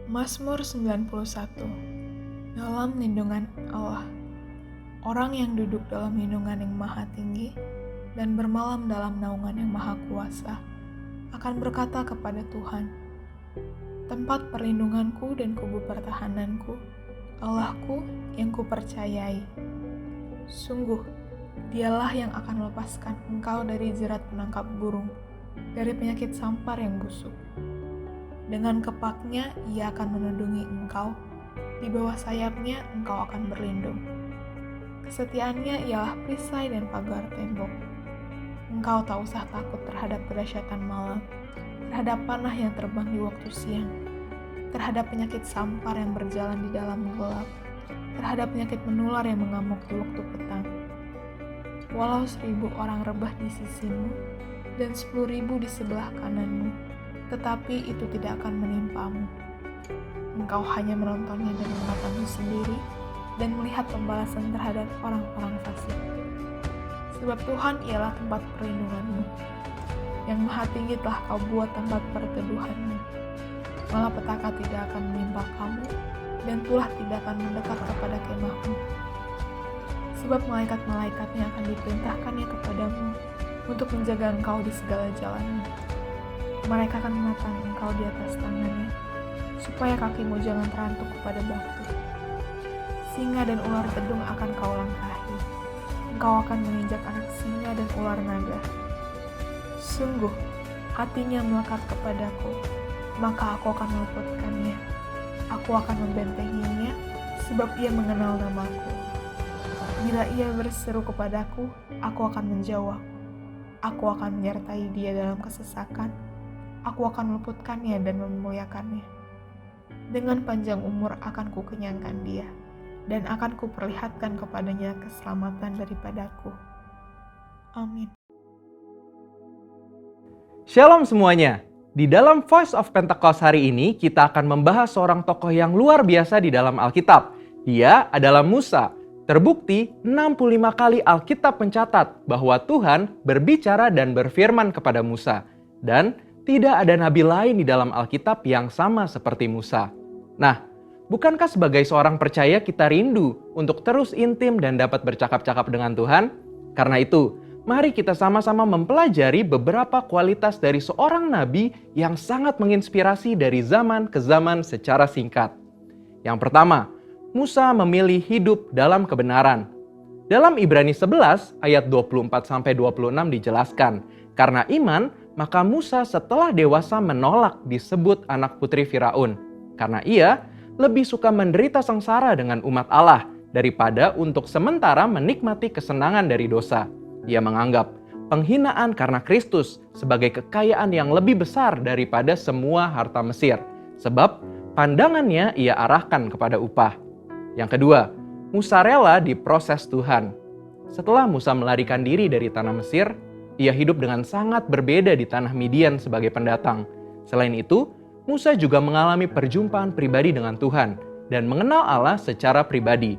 Mazmur 91. Dalam lindungan Allah. Orang yang duduk dalam lindungan yang maha tinggi dan bermalam dalam naungan yang maha kuasa akan berkata kepada Tuhan, tempat perlindunganku dan kubu pertahananku, Allahku yang kupercayai. Sungguh, dialah yang akan melepaskan engkau dari jerat penangkap burung, dari penyakit sampar yang busuk. Dengan kepaknya ia akan melindungi engkau, di bawah sayapnya engkau akan berlindung. Kesetiaannya ialah perisai dan pagar tembok. Engkau tak usah takut terhadap kedahsyatan malam, terhadap panah yang terbang di waktu siang, terhadap penyakit sampar yang berjalan di dalam gelap, terhadap penyakit menular yang mengamuk di waktu petang. Walau 1.000 orang rebah di sisimu dan 10.000 di sebelah kananmu, tetapi itu tidak akan menimpamu. Engkau hanya menontonnya dengan matamu sendiri dan melihat pembalasan terhadap orang-orang fasik. Sebab Tuhan ialah tempat perlindunganmu. Yang maha tinggi telah kau buat tempat perteduhanmu. Malapetaka tidak akan menimpa kamu, dan tulah tidak akan mendekat kepada kemahmu. Sebab malaikat-malaikatnya akan diperintahkannya kepadamu untuk menjaga engkau di segala jalanmu. Mereka akan menatang engkau di atas tangannya, supaya kakimu jangan terantuk kepada batu. Singa dan ular gedung akan kau langkahi. Engkau akan menginjak anak singa dan ular naga. Sungguh, hatinya melekat kepadaku, maka aku akan meluputkannya. Aku akan membentenginya, sebab ia mengenal namaku. Bila ia berseru kepadaku, aku akan menjawab. Aku akan menyertai dia dalam kesesakan. Aku akan meluputkannya dan memuliakannya. Dengan panjang umur akan kukenyangkan dia, dan akan kuperlihatkan kepadanya keselamatan daripadaku. Amin. Shalom semuanya. Di dalam Voice of Pentecost hari ini, kita akan membahas seorang tokoh yang luar biasa di dalam Alkitab. Dia adalah Musa. Terbukti 65 kali Alkitab mencatat bahwa Tuhan berbicara dan berfirman kepada Musa. Dan tidak ada nabi lain di dalam Alkitab yang sama seperti Musa. Nah, bukankah sebagai seorang percaya kita rindu untuk terus intim dan dapat bercakap-cakap dengan Tuhan? Karena itu, mari kita sama-sama mempelajari beberapa kualitas dari seorang nabi yang sangat menginspirasi dari zaman ke zaman secara singkat. Yang pertama, Musa memilih hidup dalam kebenaran. Dalam Ibrani 11 ayat 24-26 dijelaskan, karena iman, maka Musa setelah dewasa menolak disebut anak putri Firaun, karena ia lebih suka menderita sengsara dengan umat Allah daripada untuk sementara menikmati kesenangan dari dosa. Ia menganggap penghinaan karena Kristus sebagai kekayaan yang lebih besar daripada semua harta Mesir, sebab pandangannya ia arahkan kepada upah. Yang kedua, Musa rela diproses Tuhan. Setelah Musa melarikan diri dari tanah Mesir, ia hidup dengan sangat berbeda di tanah Midian sebagai pendatang. Selain itu, Musa juga mengalami perjumpaan pribadi dengan Tuhan dan mengenal Allah secara pribadi.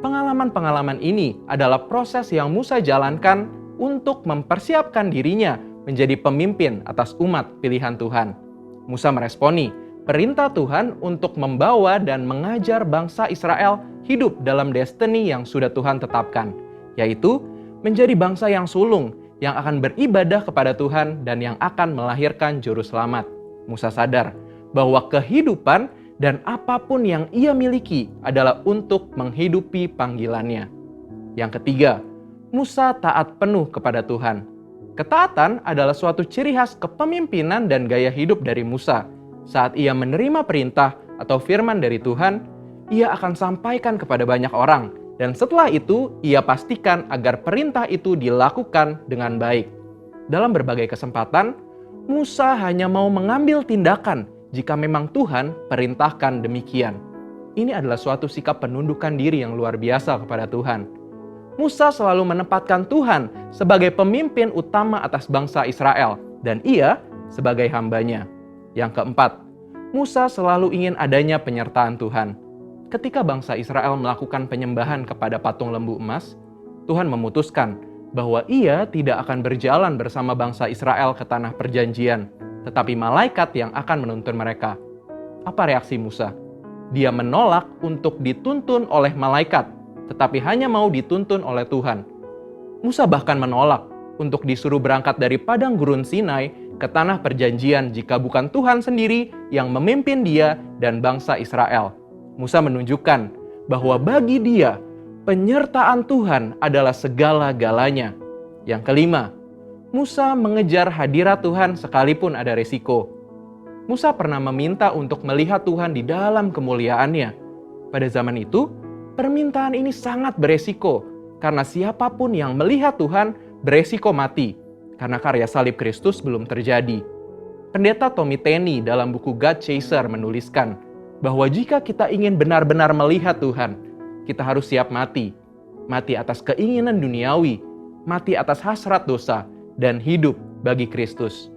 Pengalaman-pengalaman ini adalah proses yang Musa jalankan untuk mempersiapkan dirinya menjadi pemimpin atas umat pilihan Tuhan. Musa meresponi perintah Tuhan untuk membawa dan mengajar bangsa Israel hidup dalam destiny yang sudah Tuhan tetapkan, yaitu menjadi bangsa yang sulung, yang akan beribadah kepada Tuhan dan yang akan melahirkan juru selamat. Musa sadar bahwa kehidupan dan apapun yang ia miliki adalah untuk menghidupi panggilannya. Yang ketiga, Musa taat penuh kepada Tuhan. Ketaatan adalah suatu ciri khas kepemimpinan dan gaya hidup dari Musa. Saat ia menerima perintah atau firman dari Tuhan, ia akan sampaikan kepada banyak orang. Dan setelah itu, ia pastikan agar perintah itu dilakukan dengan baik. Dalam berbagai kesempatan, Musa hanya mau mengambil tindakan jika memang Tuhan perintahkan demikian. Ini adalah suatu sikap penundukan diri yang luar biasa kepada Tuhan. Musa selalu menempatkan Tuhan sebagai pemimpin utama atas bangsa Israel, dan ia sebagai hambanya. Yang keempat, Musa selalu ingin adanya penyertaan Tuhan. Ketika bangsa Israel melakukan penyembahan kepada patung lembu emas, Tuhan memutuskan bahwa ia tidak akan berjalan bersama bangsa Israel ke tanah perjanjian, tetapi malaikat yang akan menuntun mereka. Apa reaksi Musa? Dia menolak untuk dituntun oleh malaikat, tetapi hanya mau dituntun oleh Tuhan. Musa bahkan menolak untuk disuruh berangkat dari padang gurun Sinai ke tanah perjanjian jika bukan Tuhan sendiri yang memimpin dia dan bangsa Israel. Musa menunjukkan bahwa bagi dia, penyertaan Tuhan adalah segala-galanya. Yang kelima, Musa mengejar hadirat Tuhan sekalipun ada resiko. Musa pernah meminta untuk melihat Tuhan di dalam kemuliaannya. Pada zaman itu, permintaan ini sangat beresiko, karena siapapun yang melihat Tuhan beresiko mati, karena karya salib Kristus belum terjadi. Pendeta Tommy Tenney dalam buku God Chaser menuliskan bahwa jika kita ingin benar-benar melihat Tuhan, kita harus siap mati. Mati atas keinginan duniawi, mati atas hasrat dosa, dan hidup bagi Kristus.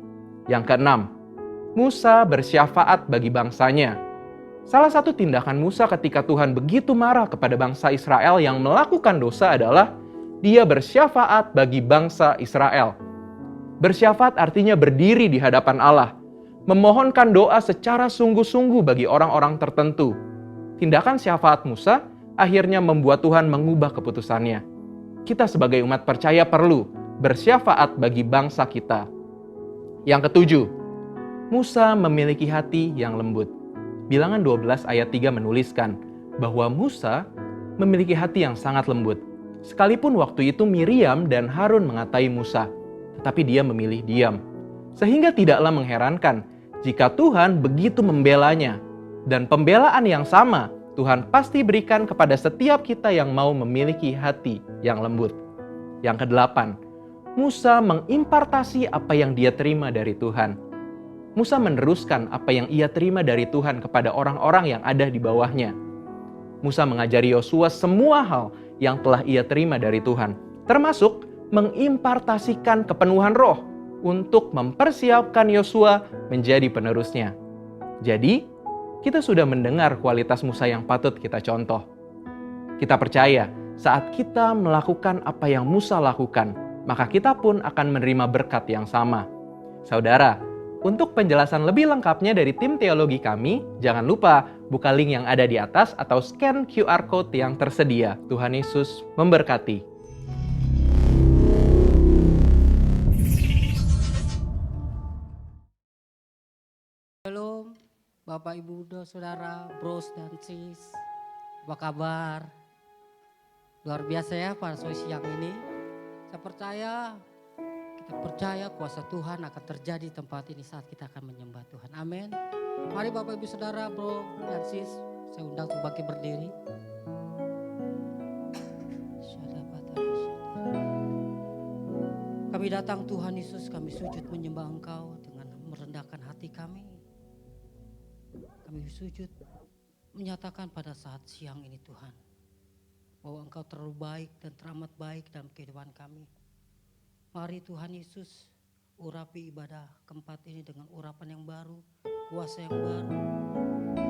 Yang keenam, Musa bersyafaat bagi bangsanya. Salah satu tindakan Musa ketika Tuhan begitu marah kepada bangsa Israel yang melakukan dosa adalah dia bersyafaat bagi bangsa Israel. Bersyafaat artinya berdiri di hadapan Allah, memohonkan doa secara sungguh-sungguh bagi orang-orang tertentu. Tindakan syafaat Musa akhirnya membuat Tuhan mengubah keputusannya. Kita sebagai umat percaya perlu bersyafaat bagi bangsa kita. Yang ketujuh, Musa memiliki hati yang lembut. Bilangan 12 ayat 3 menuliskan bahwa Musa memiliki hati yang sangat lembut. Sekalipun waktu itu Miriam dan Harun mengatai Musa, tetapi dia memilih diam. Sehingga tidaklah mengherankan jika Tuhan begitu membelanya. Dan pembelaan yang sama Tuhan pasti berikan kepada setiap kita yang mau memiliki hati yang lembut. Yang kedelapan, Musa mengimpartasi apa yang dia terima dari Tuhan. Musa meneruskan apa yang ia terima dari Tuhan kepada orang-orang yang ada di bawahnya. Musa mengajari Yosua semua hal yang telah ia terima dari Tuhan, termasuk mengimpartasikan kepenuhan roh untuk mempersiapkan Yosua menjadi penerusnya. Jadi, kita sudah mendengar kualitas Musa yang patut kita contoh. Kita percaya saat kita melakukan apa yang Musa lakukan, maka kita pun akan menerima berkat yang sama. Saudara, untuk penjelasan lebih lengkapnya dari tim teologi kami, jangan lupa buka link yang ada di atas atau scan QR Code yang tersedia. Tuhan Yesus memberkati. Shalom, Bapak Ibu Saudara, bros dan sis, apa kabar? Luar biasa ya pada sore siang ini. Kita percaya kuasa Tuhan akan terjadi di tempat ini saat kita akan menyembah Tuhan. Amin. Mari Bapak Ibu Saudara, bro dan sis, saya undang untuk bangkit berdiri. Kami datang Tuhan Yesus, kami sujud menyembah Engkau dengan merendahkan hati kami. Kami sujud menyatakan pada saat siang ini Tuhan, bahwa Engkau terlalu baik dan teramat baik dalam kehidupan kami. Mari Tuhan Yesus urapi ibadah keempat ini dengan urapan yang baru, kuasa yang baru.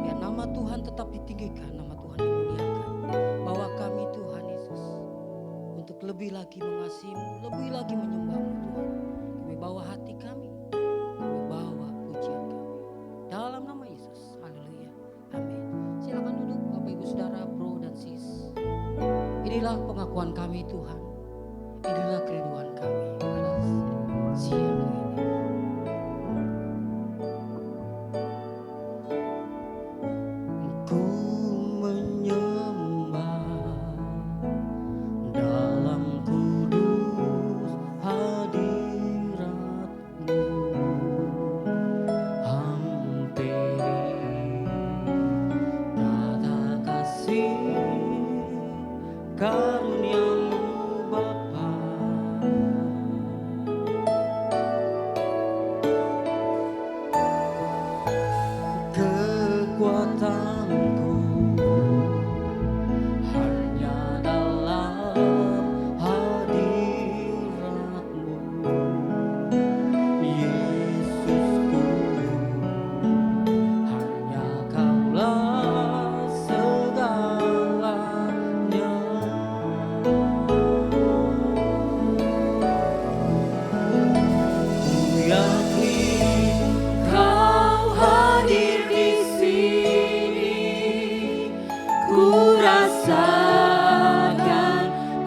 Biar nama Tuhan tetap ditinggikan, nama Tuhan dimuliakan. Bawa kami Tuhan Yesus untuk lebih lagi mengasihi-Mu, lebih lagi menyembah-Mu Tuhan. Kami bawa hati kami bawa pujian kami. Dalam nama Yesus. inilah pengakuan kami Tuhan. Inilah kerinduan kami pada siang ini. Ku menyembah dalam kudus hadirat-Mu, hampiri tata kasih karunia-Mu Bapa. Kekuatanku hanya dalam hadirat-Mu, Yesusku, hanya Kaulah segalanya. Ku yakin Kau hadir di sini, ku rasakan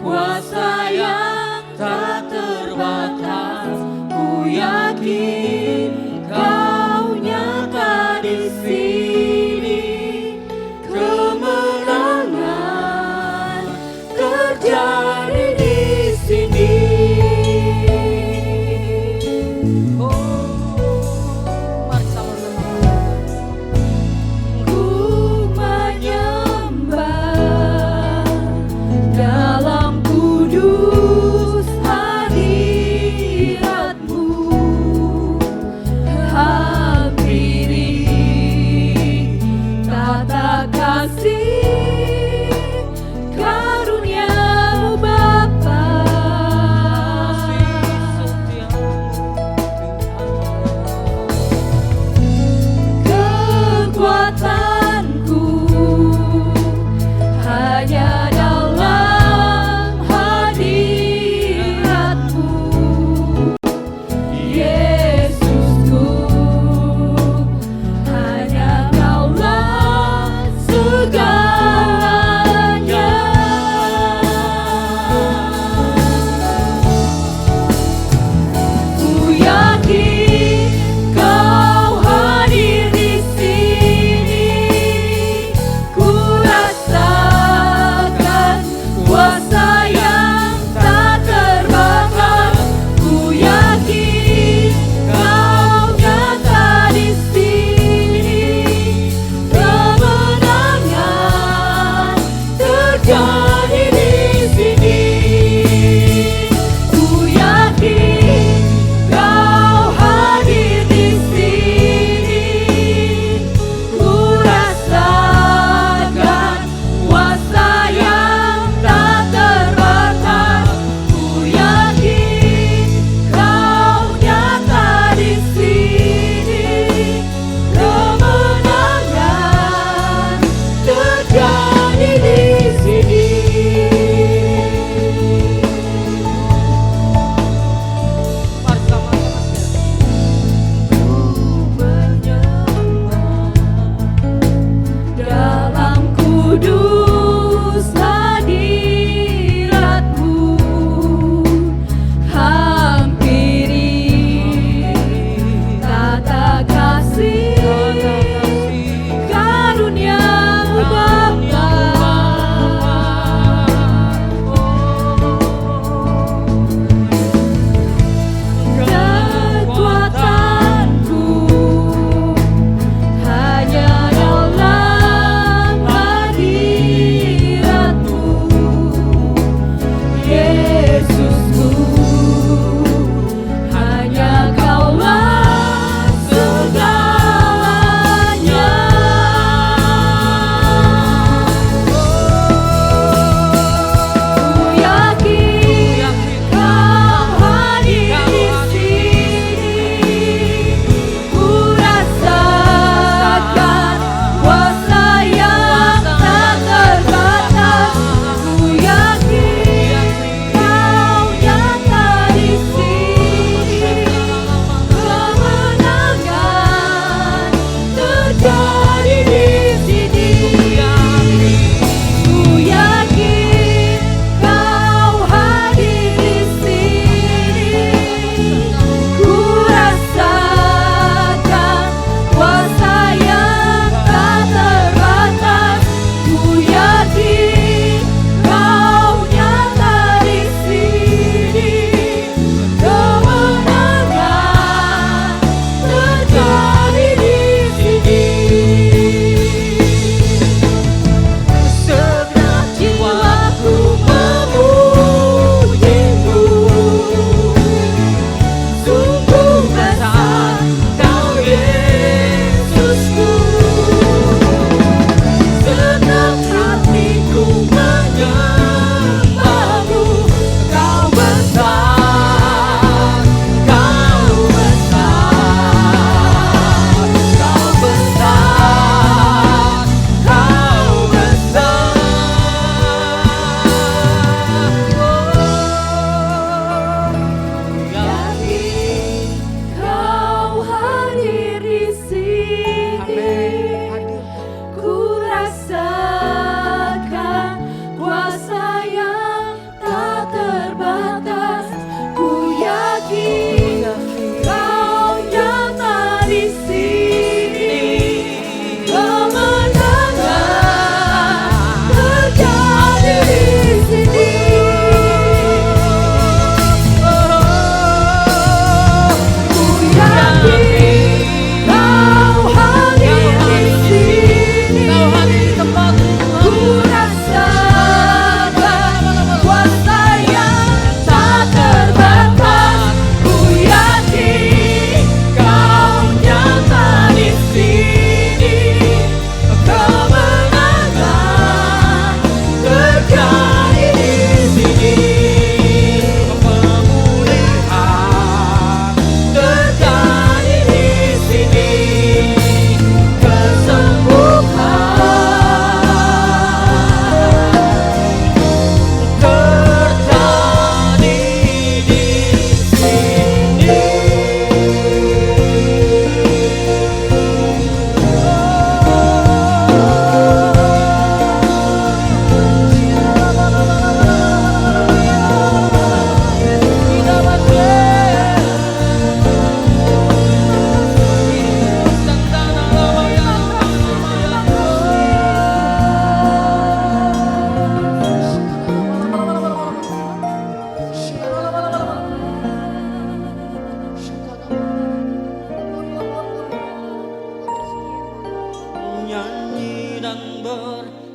kuasa yang tak terbatas. Ku yakin Kau nyata di sini, kemenangan terjadi di sini. Oh, mari sama-sama. Ku menyembah dalam kudus hadirat-Mu, hampiri tata kasih karunia-Mu Bapa. Kekuatanku hanya dalam hadirat-Mu, Yesusku, hanya Kaulah segalanya.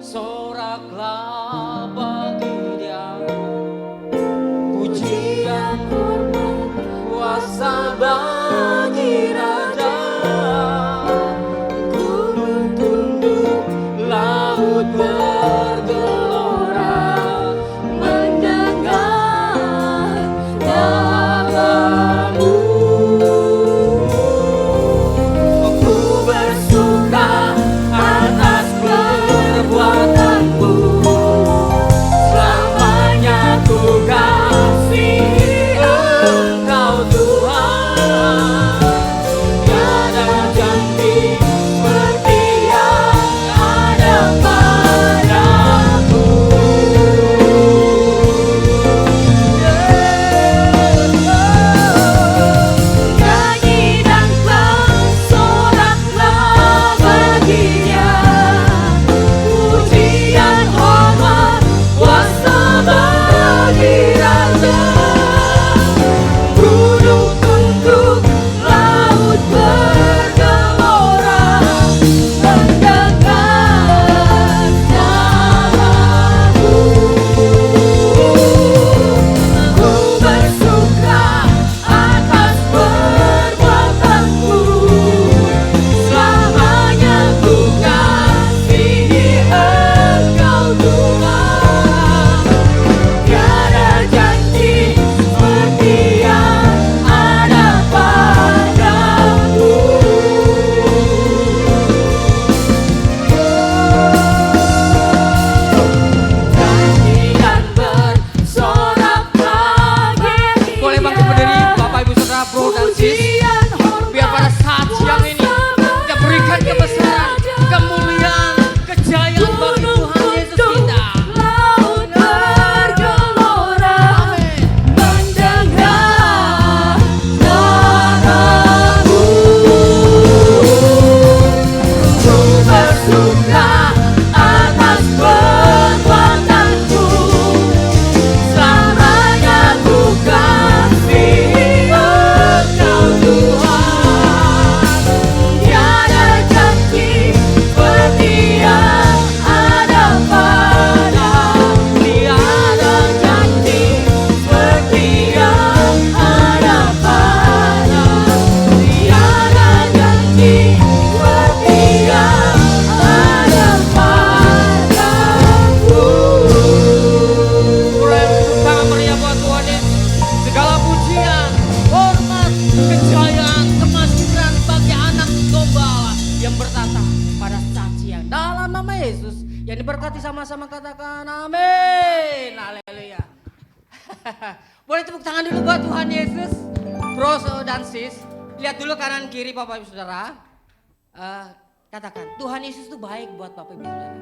soraklah bagi Dia. Pujian, hormat, kuasa bagi Raja. Gunung tunduk, laut bergelora mendengar namamu. Ku bersuka atas perbuatanmu, selamanya ku kasihi Engkau Tuhan. Tiada janji seperti yang ada padamu. Nyanyi dan bersoraklah bagi Dia. Pujian, hormat, kuasa bagi Raja. Gunung tunduk, laut bergelora mendengar namamu. Ku bersuka atas perbuatanmu, selamanya ku kasihi Engkau Tuhan. Tiada janji seperti yang ada padamu. Nyanyi dan bersoraklah bagi Boleh bangkit Dia. berdiri, Bapak Ibu Saudara, bro dan sis. Biar pada saat siang ini kita berikan kebesaran, kemuliaan, kejayaan bagi Tuhan Yesus kita. Laut bergelora mendengar namamu. Ku bersuka atas perbuatanmu, selamanya ku kasihi Engkau Tuhan. Tiada janji seperti yang ada padamu. Tiada janji seperti yang ada padamu. Tiada janji seperti yang ada padamu. Boleh tepuk tangan meriah buat Tuhan Yesus. Segala pujian, hormat, kejayaan, kemakmuran bagi anak domba Allah yang bertata pada saat siang. Dalam nama Yesus yang diberkati, sama-sama katakan amin. Haleluya. Boleh tepuk tangan dulu buat Tuhan Yesus. Bro dan sis, lihat dulu kanan kiri Bapak Ibu Saudara. Katakan, Tuhan Yesus itu baik buat Bapak Ibu Saudara.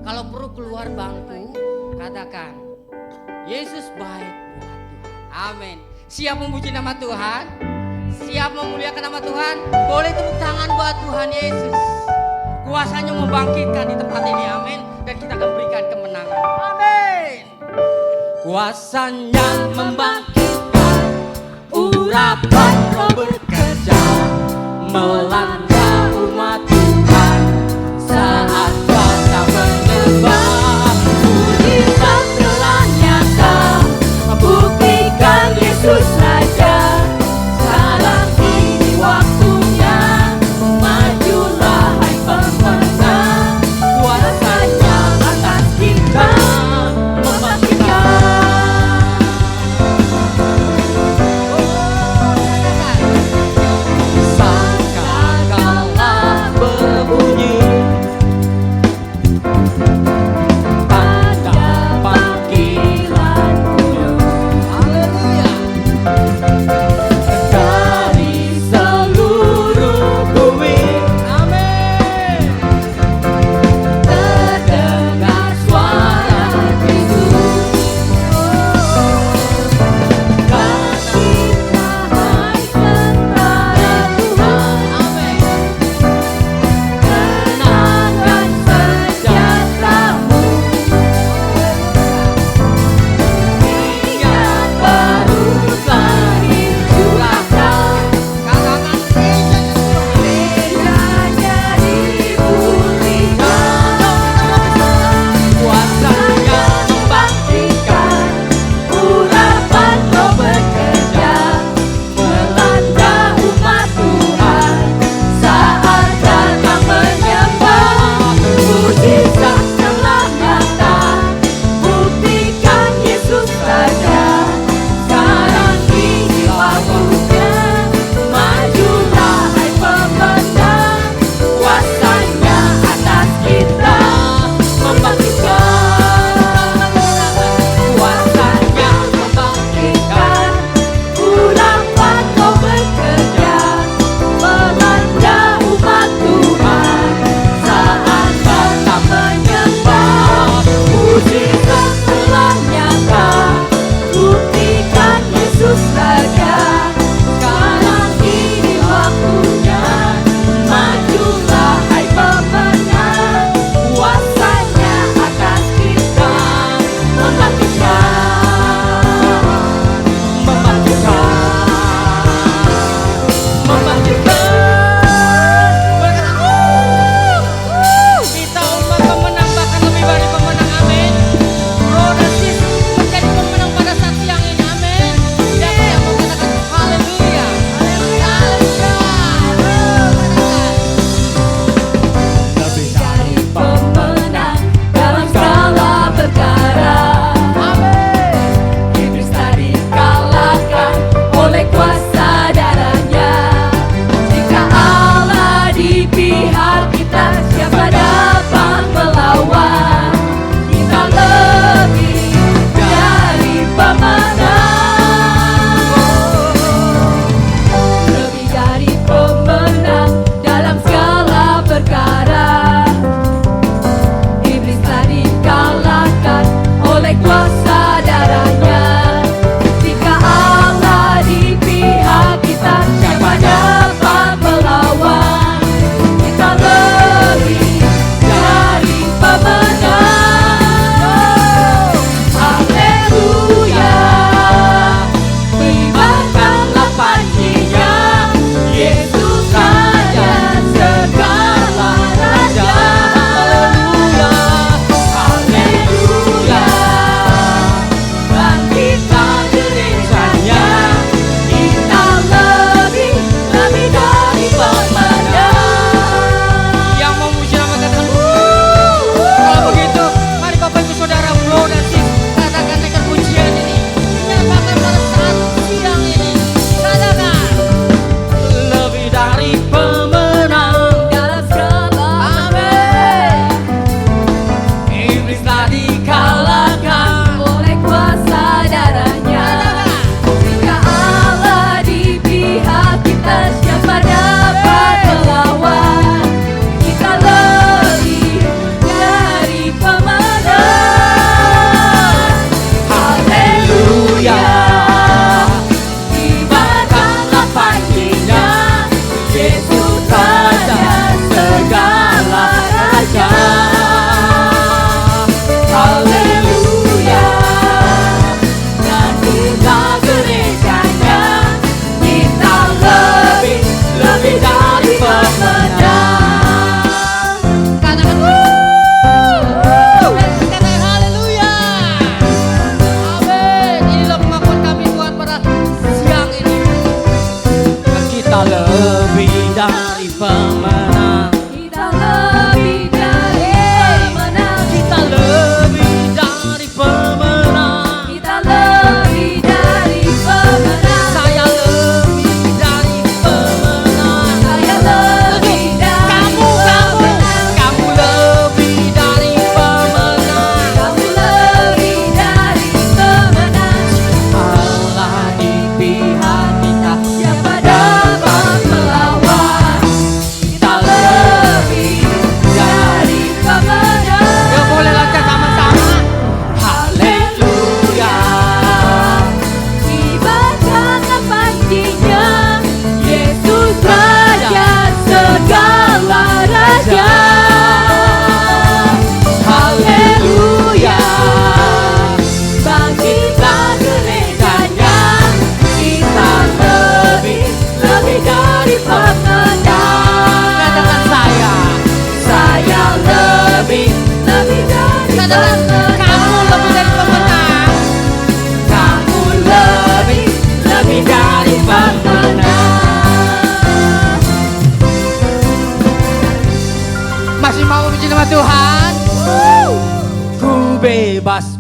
Kalau perlu keluar bangku, katakan, Yesus baik buat Tuhan. Amin. Siap memuji nama Tuhan? Siap memuliakan nama Tuhan? Boleh tepuk tangan buat Tuhan Yesus. Kuasanya membangkitkan di tempat ini, amin. Dan kita akan berikan kemenangan, amin. Kuasanya membangkitkan, urapan Roh bekerja, melanda umat Tuhan saat kata menyembah. Mujizat telah nyata, membuktikan Yesus Raja. Sekarang ini waktunya, majulah hai pemenang. Kuasanya atas kita membangkitkan. Sangka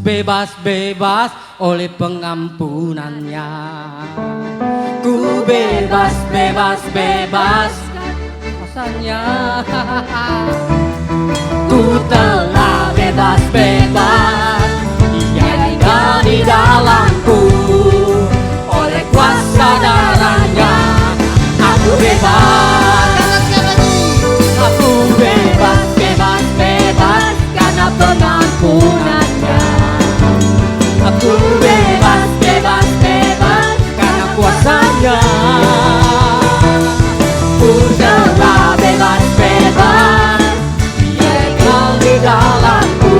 bebas, bebas oleh pengampunannya. Ku bebas, bebas, bebas rasanya. Ku telah bebas, bebas, Dia tinggal di dalamku. Oleh kuasa darahnya aku bebas. Aku bebas, bebas, bebas karena pengampunannya. Aku bebas, bebas, bebas karena kuasanya. Ku telah bebas, bebas, Dia tinggal di dalamku.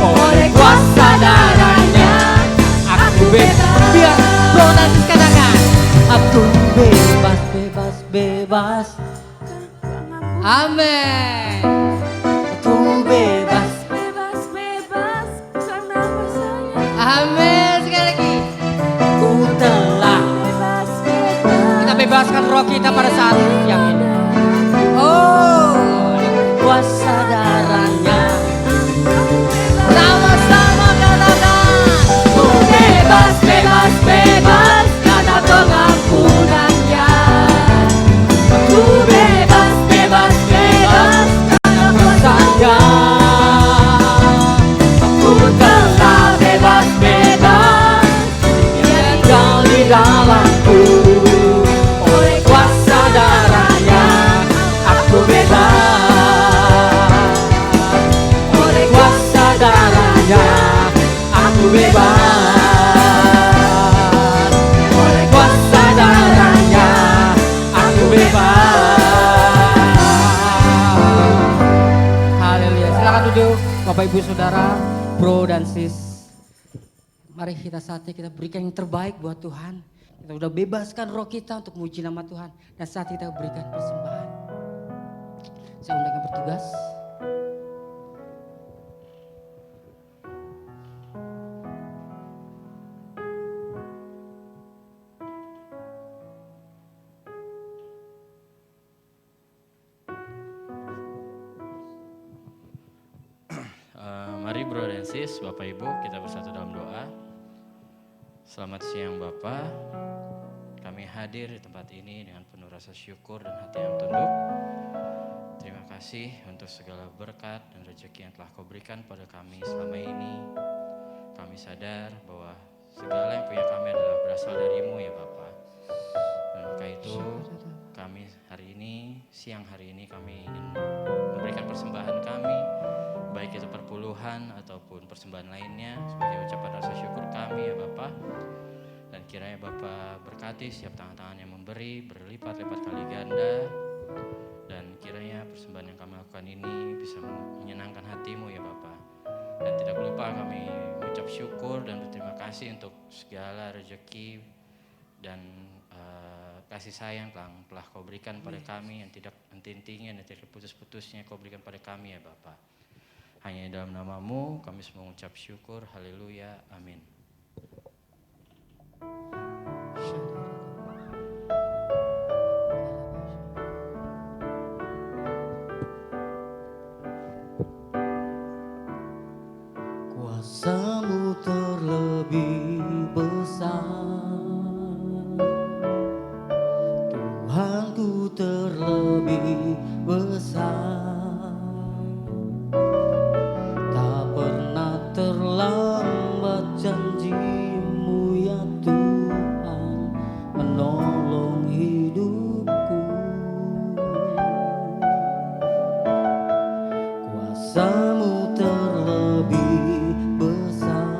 Oleh kuasa darahnya aku bebas. Biar bro nanti katakan, aku bebas, bebas, bebas. Amin. Aku bebas, Bebas, bebas karena kuasanya. amin. Sekali lagi. Ku telah. Bebas, bebas. Kita bebaskan roh kita pada saat yang ini. Oh, kuasa darahnya. Sama-sama katakan. Ku bebas, bebas, bebas karena pengampunannya. Ku bebas, bebas, bebas karena kuasanya. Ku telah bebas, bebas, Dia tinggal di dalamku. Oleh kuasa darahnya aku bebas. Oleh kuasa darahnya aku bebas. Oleh kuasa darahnya aku bebas. Haleluya. Silakan duduk Bapak Ibu Saudara, bro dan sis. Mari kita saatnya kita berikan yang terbaik buat Tuhan. Kita udah bebaskan roh kita untuk memuji nama Tuhan. Dan saat kita berikan persembahan. Saya undang yang bertugas. Mari bro dan sis, Bapak Ibu, kita bersatu dalam doa. Selamat siang Bapak, kami hadir di tempat ini dengan penuh rasa syukur dan hati yang tunduk. Terima kasih untuk segala berkat dan rezeki yang telah Kau berikan pada kami selama ini. Kami sadar bahwa segala yang punya kami adalah berasal dari-Mu ya Bapak. Dan maka itu kami hari ini, siang hari ini kami ingin memberikan persembahan kami, baik itu perpuluhan ataupun persembahan lainnya sebagai ucapan rasa syukur kami ya Bapak. Dan kiranya Bapak berkati setiap tangan-tangan yang memberi berlipat-lipat kali ganda. Dan kiranya persembahan yang kami lakukan ini bisa menyenangkan hati-Mu ya Bapak. Dan tidak lupa kami mengucap syukur dan berterima kasih untuk segala rezeki dan kasih sayang telah Kau berikan pada kami yang tidak henti-hentinya dan tidak putus-putusnya Kau berikan pada kami ya Bapak. Hanya dalam nama-Mu kami semua mengucap syukur. Haleluya. Amin. Kuasa-Mu terlebih besar, Tuhanku terlebih besar. Tak pernah terlambat janji-Mu ya Tuhan menolong hidupku. Kuasa-Mu terlebih besar,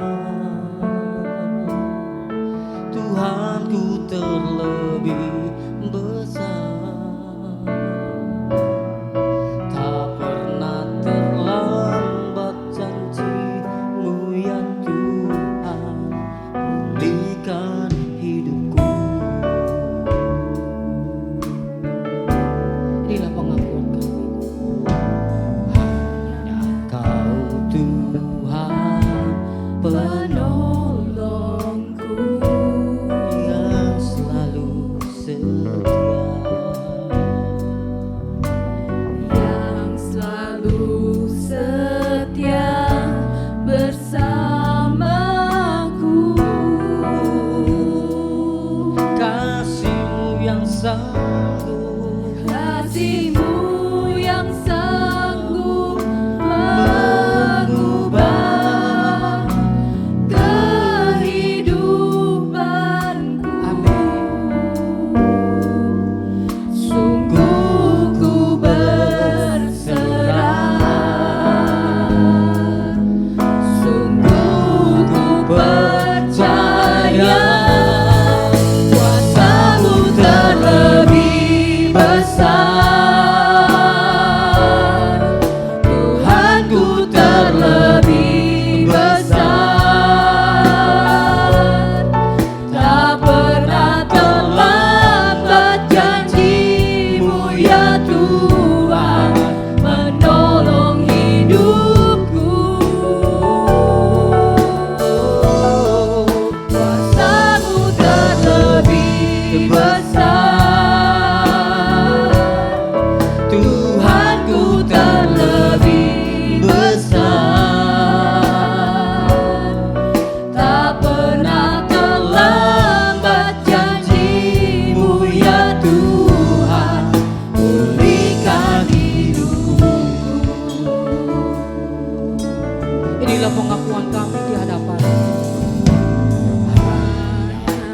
inilah pengakuan kami di hadapan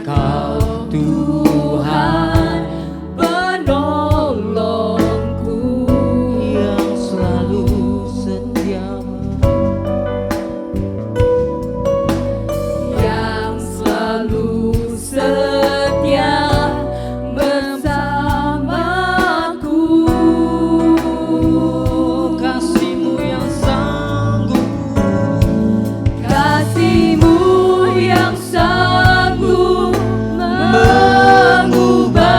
Kau Tuhan penolongku yang selalu setia, yang selalu setia bersamaku. kasih-Mu yang sanggup, Kasih-Mu yang sanggup mengubah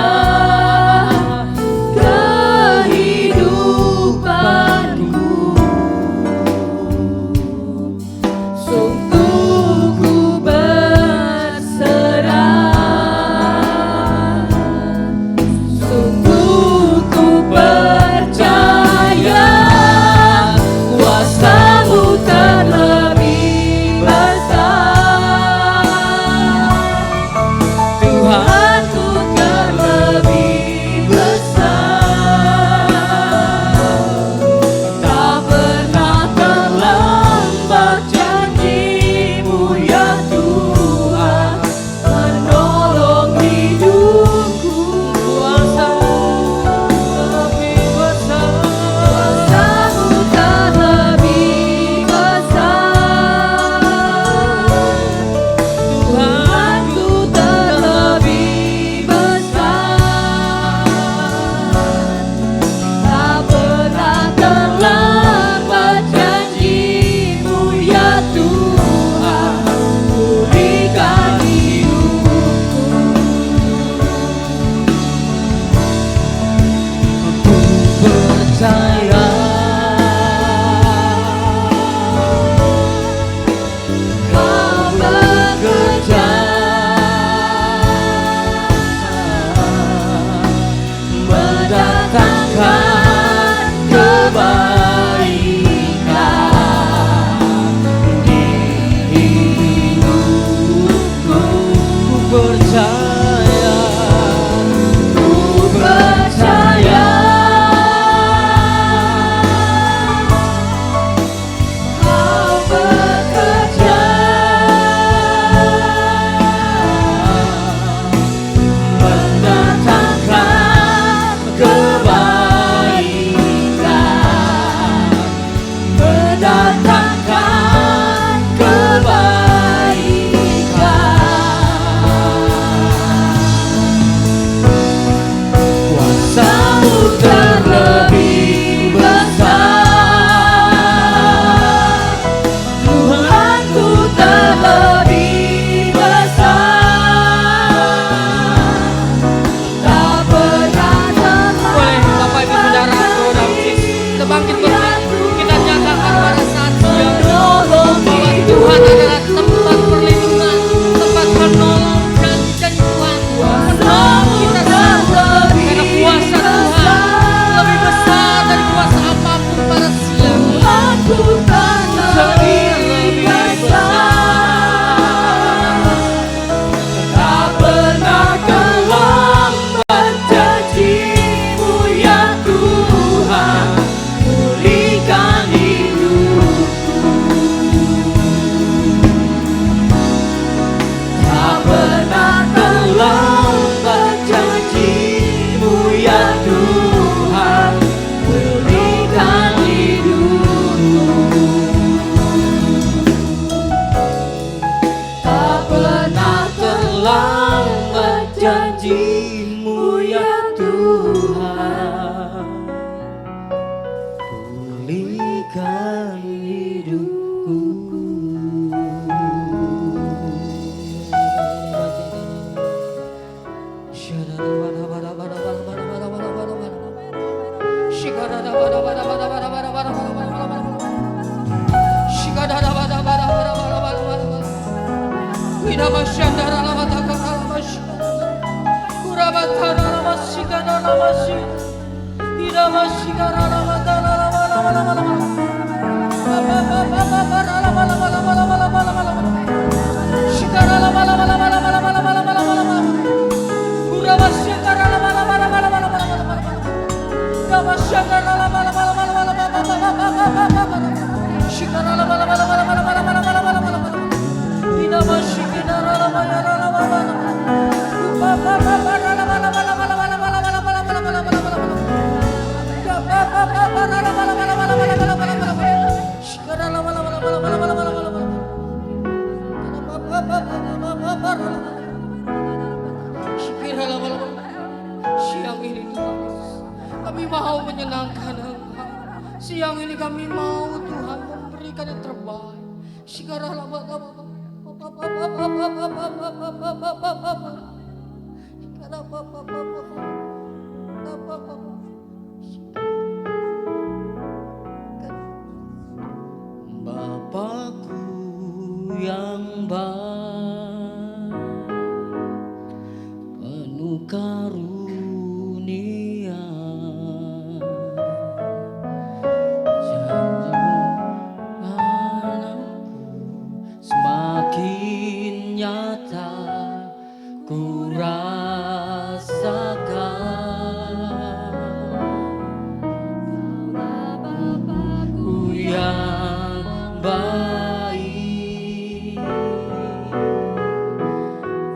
kehidupanku. Sungguh ku berserah, sungguh ku percaya kuasa-Mu terlebih besar. Tuhanku terlebih besar, tak pernah terlambat janji-Mu ya Tuhan menolong hidupku. Kuasa-Mu terlebih besar, Tuhanku terlebih besar, tak pernah terlambat janji-Mu ya Tuhan pulihkan hidupku. percaya Kau bekerja mendatangkan kebaikan di hidupku. percaya Ku percaya Kau bekerja mendatangkan kebaikan, mendatangkan kebaikan. Kuasa-Mu terlebih besar, Tuhanku terlebih besar, tak pernah boleh Bapak Ibu Saudara Saudara Baptis, kita bangkit berdiri, kita nyatakan pada saat siang bahwa Tuhan adalah tempat perlindungan, tempat penolong dan Tuhan menolong kita semua. Karena kuasa Tuhan lebih besar dari kuasa apapun pada siang ini. Tuhanku terlebih besar, tak pernah terlambat janji-Mu ya Tuhan pulihkan hidupku. Tak pernah terlambat janji-Mu ya Tuhan pulihkan hidupku. Tak pernah terlambat janji-Mu ya Tuhan pulihkan hidupku. Shikara Siang ini Tuhan Yesus, kami mau menyenangkan Engkau. Siang ini kami mau Tuhan memberikan yang terbaik. Bapakku yang baik, penuh karunia, janji anakku semakin nyata ku rasakan. Bapakku yang baik,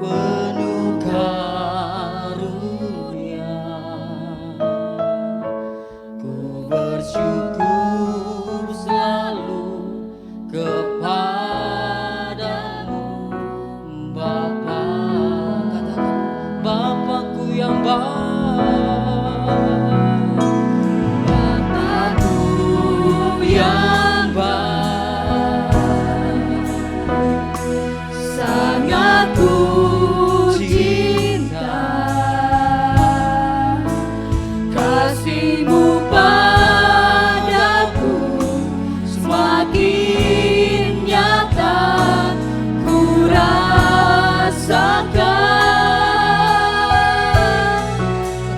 penuh karunia, ku bersyukur selalu kepadamu Bapa. Katakan, Bapakku yang baik, Bapakku yang baik, sangat ku cinta, kasih-Mu padaku semakin nyata ku rasakan.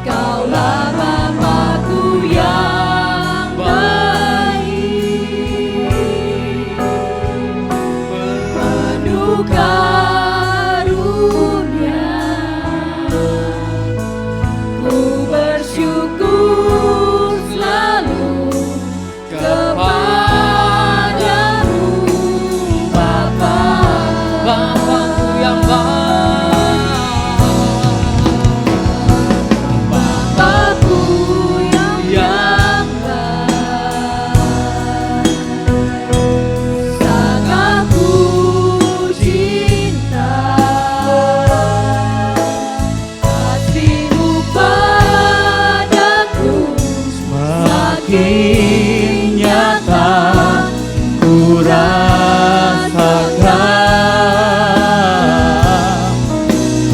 Kaulah Bapakku yang baik, penuh karunia, ku bersyukur selalu kepadamu Bapa. Bapakku yang baik, Bapakku yang baik, sangat ku cinta, kasih-Mu padaku semakin nyata ku rasakan.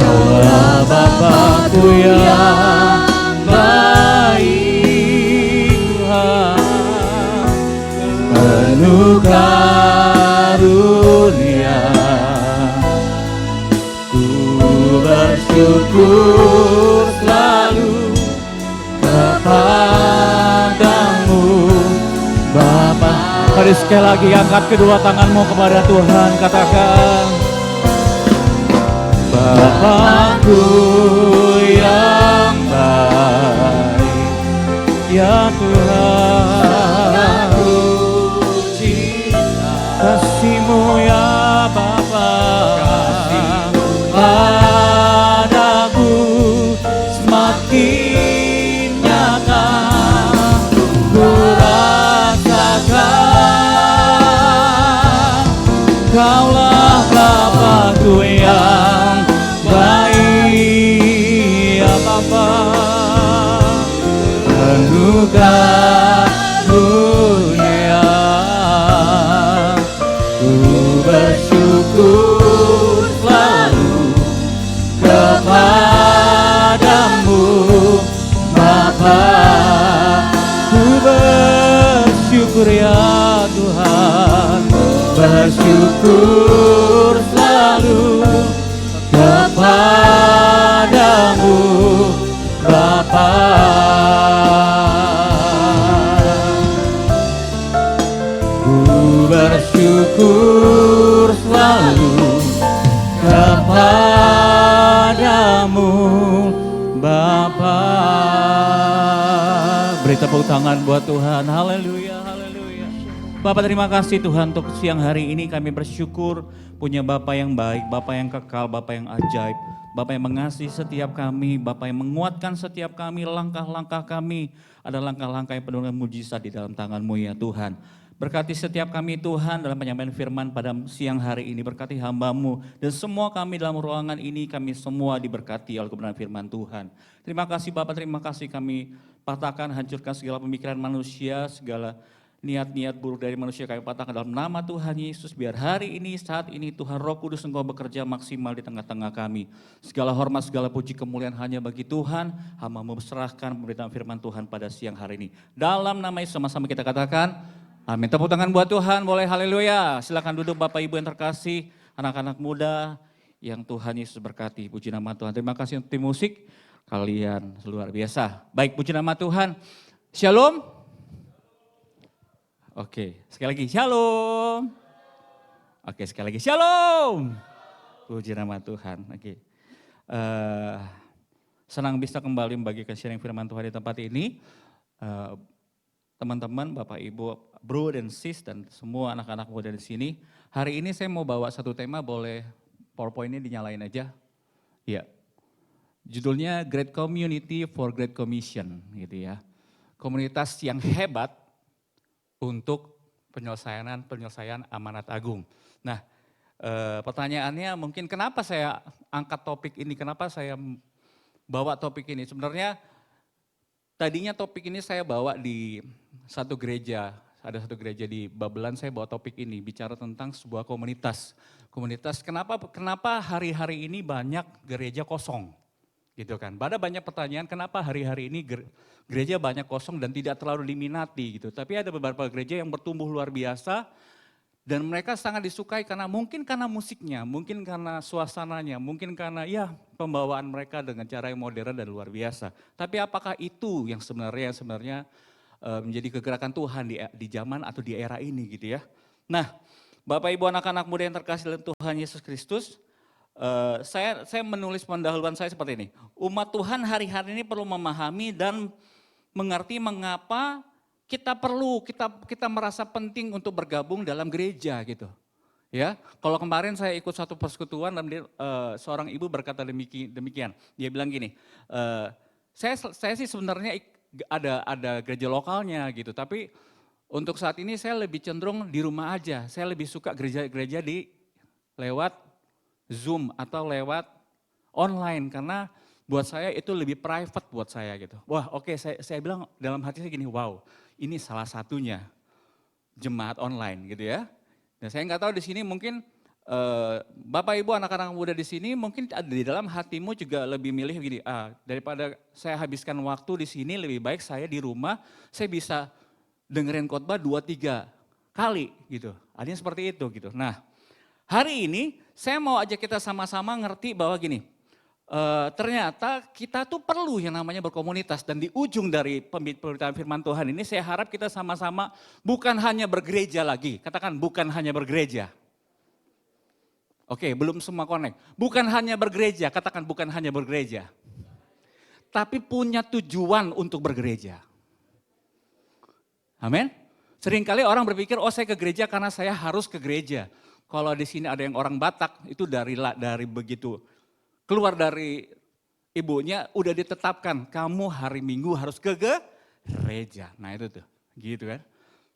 Kaulah Bapakku yang baik, Tuhan, penuh karunia, ku bersyukur selalu kepadamu Bapa. Mari sekali lagi angkat kedua tanganmu kepada Tuhan, katakan, Bapakku yang baik, ya Tuhan, kasih-Mu ya Bapa, padaku semakin nyata ku rasakan. Kaulah Bapakku yang baik, ya Bapa, penuh karunia, ku bersyukur selalu kepadamu Bapa. Ku bersyukur ya Tuhan, bersyukur selalu kepadamu Bapa. Ku bersyukur selalu kepadamu Bapa. Beri tepuk tangan buat Tuhan. Haleluya, haleluya. Bapak, terima kasih Tuhan untuk siang hari ini kami bersyukur punya Bapak yang baik, Bapak yang kekal, Bapak yang ajaib. Bapak yang mengasihi setiap kami, Bapak yang menguatkan setiap kami, langkah-langkah kami ada langkah-langkah yang penuh dengan mujizat di dalam tangan-Mu ya Tuhan. Berkati setiap kami Tuhan dalam penyampaian firman pada siang hari ini. Berkati hamba-Mu dan semua kami dalam ruangan ini, kami semua diberkati oleh kebenaran firman Tuhan. Terima kasih Bapak, terima kasih kami patahkan, hancurkan segala pemikiran manusia, segala niat-niat buruk dari manusia kami patahkan dalam nama Tuhan Yesus. Biar hari ini, saat ini Tuhan Roh Kudus Engkau bekerja maksimal di tengah-tengah kami. Segala hormat, segala puji kemuliaan hanya bagi Tuhan. Hamba-Mu berserahkan pemberitaan firman Tuhan pada siang hari ini. Dalam nama Yesus sama-sama kita katakan, amin. Tepuk tangan buat Tuhan, boleh haleluya. Silakan duduk Bapak Ibu yang terkasih, anak-anak muda yang Tuhan Yesus berkati. Puji nama Tuhan. Terima kasih untuk tim musik, kalian luar biasa. Baik, puji nama Tuhan. Shalom. Oke, sekali lagi shalom. Oke, sekali lagi shalom. Puji nama Tuhan. Oke. Senang bisa kembali membagikan sharing firman Tuhan di tempat ini. Teman-teman, Bapak Ibu, bro dan sis dan semua anak-anak muda di sini. Hari ini saya mau bawa satu tema, boleh PowerPoint-nya dinyalain aja. Ya. Judulnya Great Community for Great Commission gitu ya. Komunitas yang hebat untuk penyelesaian amanat agung. Nah, pertanyaannya mungkin kenapa saya angkat topik ini, kenapa saya bawa topik ini. Sebenarnya tadinya topik ini saya bawa di satu gereja, ada satu gereja di Babelan, saya bawa topik ini, bicara tentang sebuah komunitas. Komunitas, kenapa hari-hari ini banyak gereja kosong? Gitu kan. Ada banyak pertanyaan kenapa hari-hari ini gereja banyak kosong dan tidak terlalu diminati gitu. Tapi ada beberapa gereja yang bertumbuh luar biasa dan mereka sangat disukai karena mungkin karena musiknya, mungkin karena suasananya, mungkin karena ya pembawaan mereka dengan cara yang modern dan luar biasa. Tapi apakah itu yang sebenarnya menjadi kegerakan Tuhan di zaman atau di era ini gitu ya. Nah, Bapak Ibu anak-anak muda yang terkasih dalam Tuhan Yesus Kristus, saya menulis pendahuluan saya seperti ini. Umat Tuhan hari-hari ini perlu memahami dan mengerti mengapa kita merasa penting untuk bergabung dalam gereja gitu. Ya, kalau kemarin saya ikut satu persekutuan dan seorang ibu berkata demikian. Dia bilang gini, saya sih sebenarnya ada gereja lokalnya gitu, tapi untuk saat ini saya lebih cenderung di rumah aja. Saya lebih suka gereja di lewat Zoom atau lewat online karena buat saya itu lebih private buat saya gitu. Wah oke, saya bilang dalam hati saya gini, wow ini salah satunya jemaat online gitu ya. Dan saya nggak tahu di sini mungkin Bapak Ibu anak-anak muda di sini mungkin ada di dalam hatimu juga lebih milih gini, daripada saya habiskan waktu di sini lebih baik saya di rumah, saya bisa dengerin khotbah 2-3 kali gitu. Ada yang seperti itu gitu. Nah, hari ini saya mau ajak kita sama-sama ngerti bahwa gini, ternyata kita tuh perlu yang namanya berkomunitas dan di ujung dari pemberitaan firman Tuhan ini saya harap kita sama-sama bukan hanya bergereja lagi, katakan bukan hanya bergereja. Oke, belum semua connect. Bukan hanya bergereja, katakan bukan hanya bergereja. Tapi punya tujuan untuk bergereja. Amin. Seringkali orang berpikir, oh saya ke gereja karena saya harus ke gereja. Kalau di sini ada yang orang Batak, itu dari begitu keluar dari ibunya udah ditetapkan, kamu hari Minggu harus ke gereja. Nah itu tuh, gitu kan.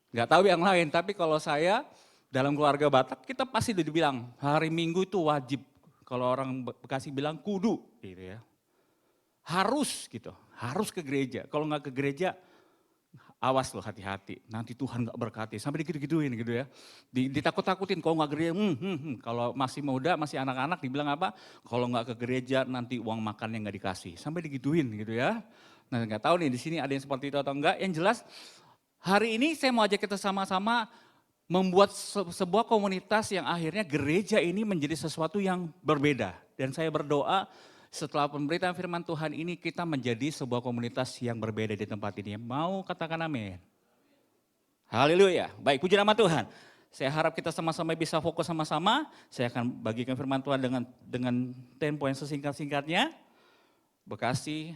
Gak tahu yang lain, tapi kalau saya dalam keluarga Batak, kita pasti udah dibilang hari Minggu itu wajib. Kalau orang Bekasi bilang kudu, gitu ya. Harus gitu, harus ke gereja. Kalau nggak ke gereja, awas loh hati-hati, nanti Tuhan gak berkati, sampai digitu-gituin gitu ya. Ditakut-takutin, kalau gak gereja, kalau masih muda, masih anak-anak dibilang apa, kalau gak ke gereja nanti uang makannya gak dikasih, sampai digituin gitu ya. Nah gak tahu nih di sini ada yang seperti itu atau enggak, yang jelas hari ini saya mau ajak kita sama-sama membuat sebuah komunitas yang akhirnya gereja ini menjadi sesuatu yang berbeda. Dan saya berdoa, setelah pemberitaan firman Tuhan ini kita menjadi sebuah komunitas yang berbeda di tempat ini. Mau katakan amin? Haleluya. Baik, puji nama Tuhan. Saya harap kita sama-sama bisa fokus sama-sama. Saya akan bagikan firman Tuhan dengan tempo yang sesingkat-singkatnya. Bekasi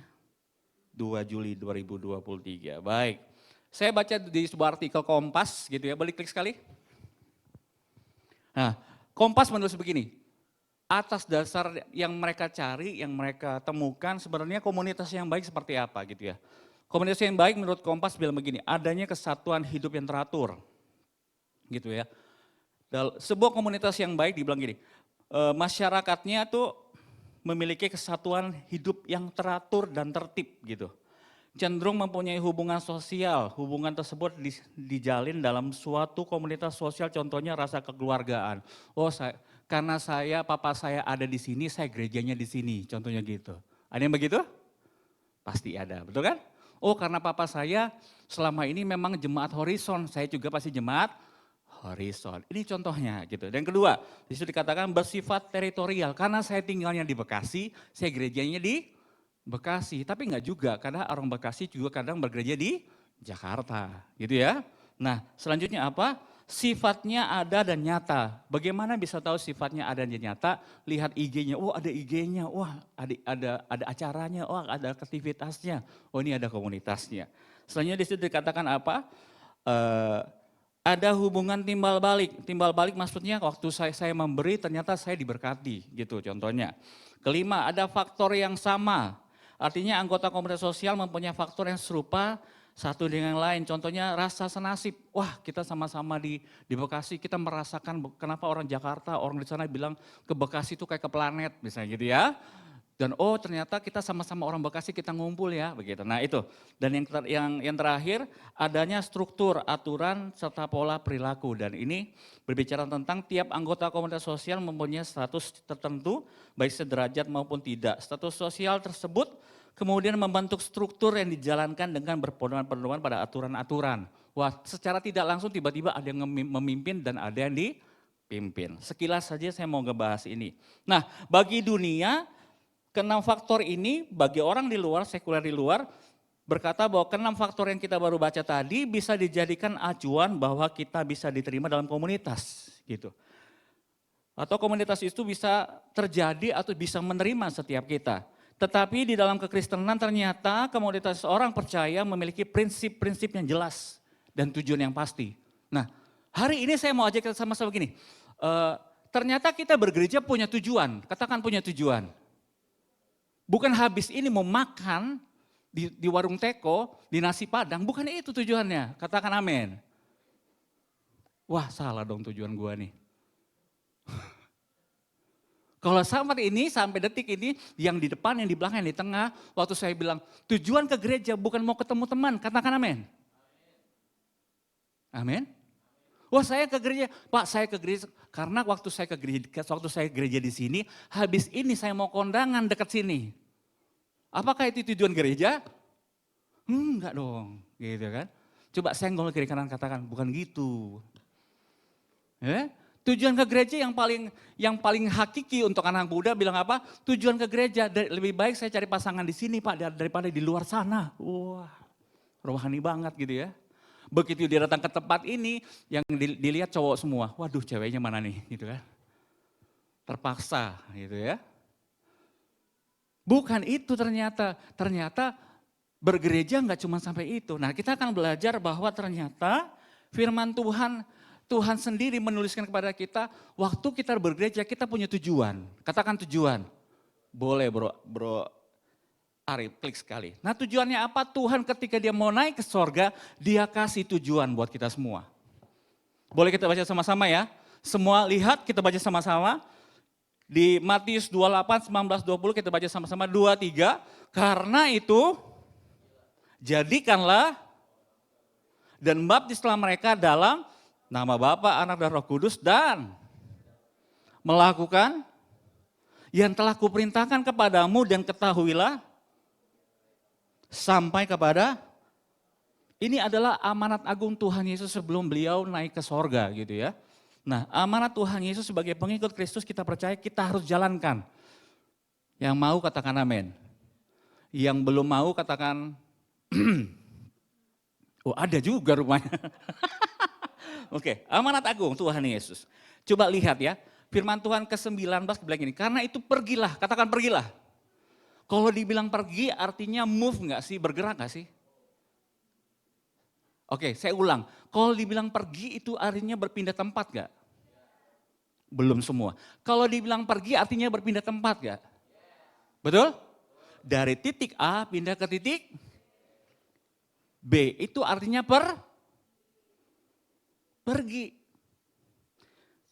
2 Juli 2023. Baik. Saya baca di sebuah artikel Kompas gitu ya. Boleh klik sekali. Nah, Kompas menulis begini. Atas dasar yang mereka cari, yang mereka temukan sebenarnya komunitas yang baik seperti apa gitu ya. Komunitas yang baik menurut Kompas bilang begini, adanya kesatuan hidup yang teratur. gitu ya. Sebuah komunitas yang baik dibilang gini, masyarakatnya tuh memiliki kesatuan hidup yang teratur dan tertib gitu. Cenderung mempunyai hubungan sosial, hubungan tersebut dijalin dalam suatu komunitas sosial, contohnya rasa kekeluargaan. Karena papa saya ada di sini, saya gerejanya di sini, contohnya gitu. Ada yang begitu? Pasti ada, betul kan? Oh karena papa saya selama ini memang jemaat Horizon, saya juga pasti jemaat Horizon. Ini contohnya gitu. Dan kedua, disitu dikatakan bersifat teritorial. Karena saya tinggalnya di Bekasi, saya gerejanya di Bekasi. Tapi enggak juga, karena orang Bekasi juga kadang bergereja di Jakarta gitu ya. Nah selanjutnya apa? Sifatnya ada dan nyata. Bagaimana bisa tahu sifatnya ada dan nyata? Lihat IG-nya, oh ada IG-nya, wah ada acaranya, wah ada aktivitasnya, oh ini ada komunitasnya. Selanjutnya disitu dikatakan apa? Ada hubungan timbal balik. Timbal balik maksudnya waktu saya memberi ternyata saya diberkati gitu contohnya. Kelima, ada faktor yang sama. Artinya anggota komunitas sosial mempunyai faktor yang serupa satu dengan yang lain. Contohnya rasa senasib. Wah kita sama-sama di Bekasi, kita merasakan kenapa orang Jakarta, orang di sana bilang ke Bekasi itu kayak ke planet misalnya gitu ya. Dan oh ternyata kita sama-sama orang Bekasi, kita ngumpul ya begitu. Nah itu. Dan yang terakhir adanya struktur, aturan serta pola perilaku. Dan ini berbicara tentang tiap anggota komunitas sosial mempunyai status tertentu baik sederajat maupun tidak. Status sosial tersebut kemudian membentuk struktur yang dijalankan dengan berpedoman-pedoman pada aturan-aturan. Wah secara tidak langsung tiba-tiba ada yang memimpin dan ada yang dipimpin. Sekilas saja saya mau ngebahas ini. Nah bagi dunia, keenam faktor ini bagi orang di luar, sekuler di luar, berkata bahwa keenam faktor yang kita baru baca tadi bisa dijadikan acuan bahwa kita bisa diterima dalam komunitas gitu. Atau komunitas itu bisa terjadi atau bisa menerima setiap kita. Tetapi di dalam kekristenan ternyata komunitas orang percaya memiliki prinsip-prinsip yang jelas dan tujuan yang pasti. Nah hari ini saya mau ajak kita sama-sama begini, ternyata kita bergereja punya tujuan, katakan punya tujuan. Bukan habis ini mau makan di warung teko, di nasi padang, bukan itu tujuannya. Katakan amin. Wah salah dong tujuan gua nih. Kalau sampai detik ini, yang di depan, yang di belakang, yang di tengah, waktu saya bilang tujuan ke gereja bukan mau ketemu teman, katakan amin. Amin. Wah saya ke gereja, Pak saya ke gereja, karena waktu saya gereja di sini, habis ini saya mau kondangan dekat sini. Apakah itu tujuan gereja? Enggak dong, gitu kan. Coba senggol kiri kanan katakan, bukan gitu. Tujuan ke gereja yang paling hakiki untuk anak muda bilang apa? Tujuan ke gereja, lebih baik saya cari pasangan di sini Pak daripada di luar sana. Wah, rohani banget gitu ya. Begitu dia datang ke tempat ini, yang dilihat cowok semua. Waduh ceweknya mana nih gitu kan. Terpaksa gitu ya. Bukan itu ternyata bergereja enggak cuma sampai itu. Nah kita akan belajar bahwa ternyata firman Tuhan sendiri menuliskan kepada kita, waktu kita bergereja kita punya tujuan. Katakan tujuan. Boleh bro Arif, klik sekali. Nah tujuannya apa? Tuhan ketika dia mau naik ke sorga, dia kasih tujuan buat kita semua. Boleh kita baca sama-sama ya? Semua lihat, kita baca sama-sama. Di Matius 28, 19, 20 kita baca sama-sama 2, 3. Karena itu jadikanlah dan baptislah mereka dalam nama Bapa, Anak dan Roh Kudus dan melakukan yang telah kuperintahkan kepadamu dan ketahuilah sampai kepada ini adalah amanat agung Tuhan Yesus sebelum beliau naik ke sorga gitu ya. Nah amanat Tuhan Yesus sebagai pengikut Kristus kita percaya kita harus jalankan. Yang mau katakan amin. Yang belum mau katakan, oh ada juga rupanya. Oke, amanat agung Tuhan Yesus. Coba lihat ya, firman Tuhan ke-19 bilang gini, karena itu pergilah, katakan pergilah. Kalau dibilang pergi artinya move enggak sih, bergerak enggak sih? Oke, saya ulang. Kalau dibilang pergi itu artinya berpindah tempat gak? Belum semua. Kalau dibilang pergi artinya berpindah tempat gak? Betul? Dari titik A pindah ke titik B. Itu artinya pergi.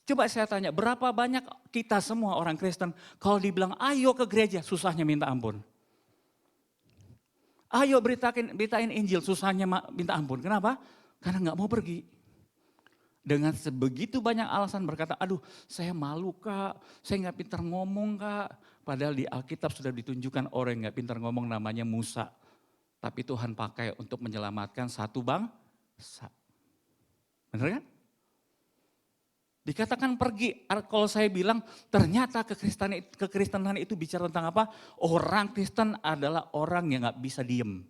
Coba saya tanya, berapa banyak kita semua orang Kristen kalau dibilang ayo ke gereja, susahnya minta ampun. Ayo beritain Injil, susahnya minta ampun. Kenapa? Karena nggak mau pergi. Dengan sebegitu banyak alasan berkata, aduh saya malu kak, saya nggak pintar ngomong kak. Padahal di Alkitab sudah ditunjukkan orang yang nggak pintar ngomong namanya Musa. Tapi Tuhan pakai untuk menyelamatkan satu bangsa. Benar kan? Dikatakan pergi, kalau saya bilang ternyata kekristenan itu bicara tentang apa? Orang Kristen adalah orang yang gak bisa diem.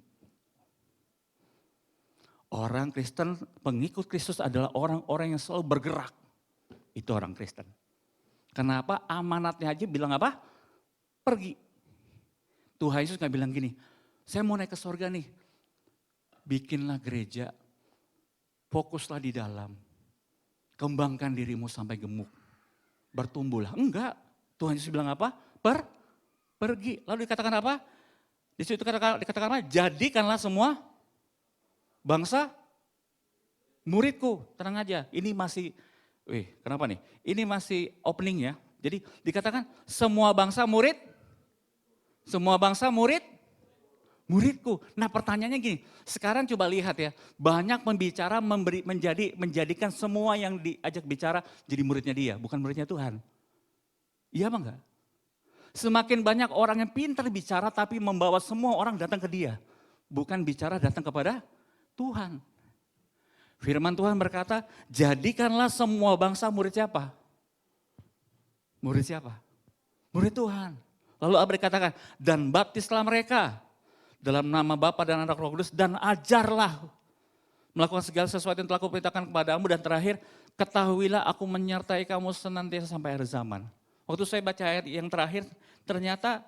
Orang Kristen, pengikut Kristus adalah orang-orang yang selalu bergerak. Itu orang Kristen. Kenapa? Amanatnya aja bilang apa? Pergi. Tuhan Yesus gak bilang gini, saya mau naik ke surga nih. Bikinlah gereja, fokuslah di dalam. Kembangkan dirimu sampai gemuk. Bertumbuhlah. Enggak. Tuhan Yesus bilang apa? Pergi. Lalu dikatakan apa? Di situ dikatakan apa? Jadikanlah semua bangsa muridku. Tenang aja. Ini masih, kenapa nih? Ini masih opening ya. Jadi dikatakan semua bangsa murid. Semua bangsa muridku. Nah pertanyaannya gini, sekarang coba lihat ya, banyak pembicara menjadikan semua yang diajak bicara jadi muridnya dia, bukan muridnya Tuhan. Iya apa enggak? Semakin banyak orang yang pintar bicara tapi membawa semua orang datang ke dia. Bukan bicara datang kepada Tuhan. Firman Tuhan berkata, jadikanlah semua bangsa murid siapa? Murid siapa? Murid Tuhan. Lalu apa dikatakan? Dan baptislah mereka dalam nama Bapa dan Anak Roh Kudus dan ajarlah melakukan segala sesuatu yang telah kuperintahkan kepadamu dan terakhir ketahuilah aku menyertai kamu senantiasa sampai akhir zaman. Waktu saya baca ayat yang terakhir ternyata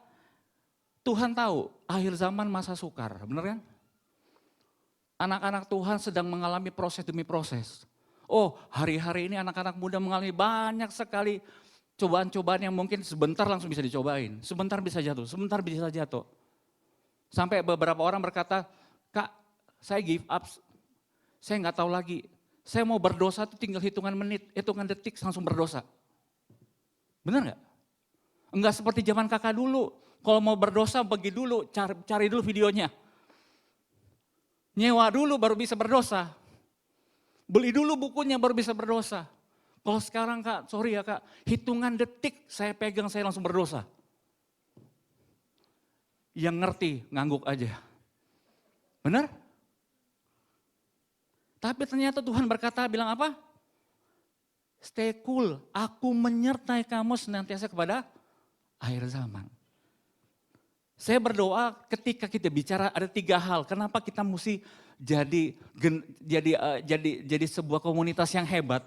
Tuhan tahu akhir zaman masa sukar, benar kan? Anak-anak Tuhan sedang mengalami proses demi proses. Oh hari-hari ini anak-anak muda mengalami banyak sekali cobaan-cobaan yang mungkin sebentar langsung bisa dicobain. Sebentar bisa jatuh, sebentar bisa jatuh. Sampai beberapa orang berkata, Kak saya give up, saya nggak tahu lagi. Saya mau berdosa itu tinggal hitungan menit, hitungan detik langsung berdosa. Benar nggak? Enggak seperti zaman kakak dulu. Kalau mau berdosa pergi dulu, cari dulu videonya. Nyewa dulu baru bisa berdosa. Beli dulu bukunya baru bisa berdosa. Kalau sekarang kak, sorry ya kak, hitungan detik saya pegang saya langsung berdosa. Yang ngerti ngangguk aja. Benar? Tapi ternyata Tuhan berkata bilang apa? Stay cool, aku menyertai kamu senantiasa kepada akhir zaman. Saya berdoa ketika kita bicara ada 3 hal. Kenapa kita mesti jadi sebuah komunitas yang hebat?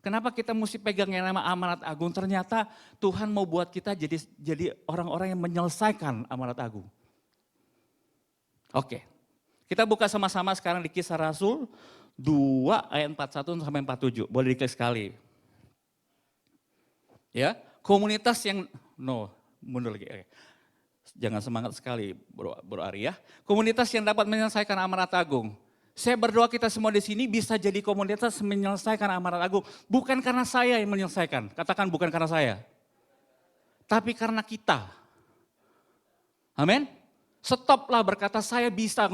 Kenapa kita mesti pegang yang nama amanat agung? Ternyata Tuhan mau buat kita jadi orang-orang yang menyelesaikan amanat agung. Oke, kita buka sama-sama sekarang di Kisah Rasul 2 ayat 41 sampai 47. Boleh diklik sekali. Ya, komunitas yang, mundur lagi. Oke. Jangan semangat sekali Bro Ari ya. Komunitas yang dapat menyelesaikan amanat agung. Saya berdoa kita semua di sini bisa jadi komunitas menyelesaikan amanat agung. Bukan karena saya yang menyelesaikan. Katakan bukan karena saya. Tapi karena kita. Amin. Stoplah berkata saya bisa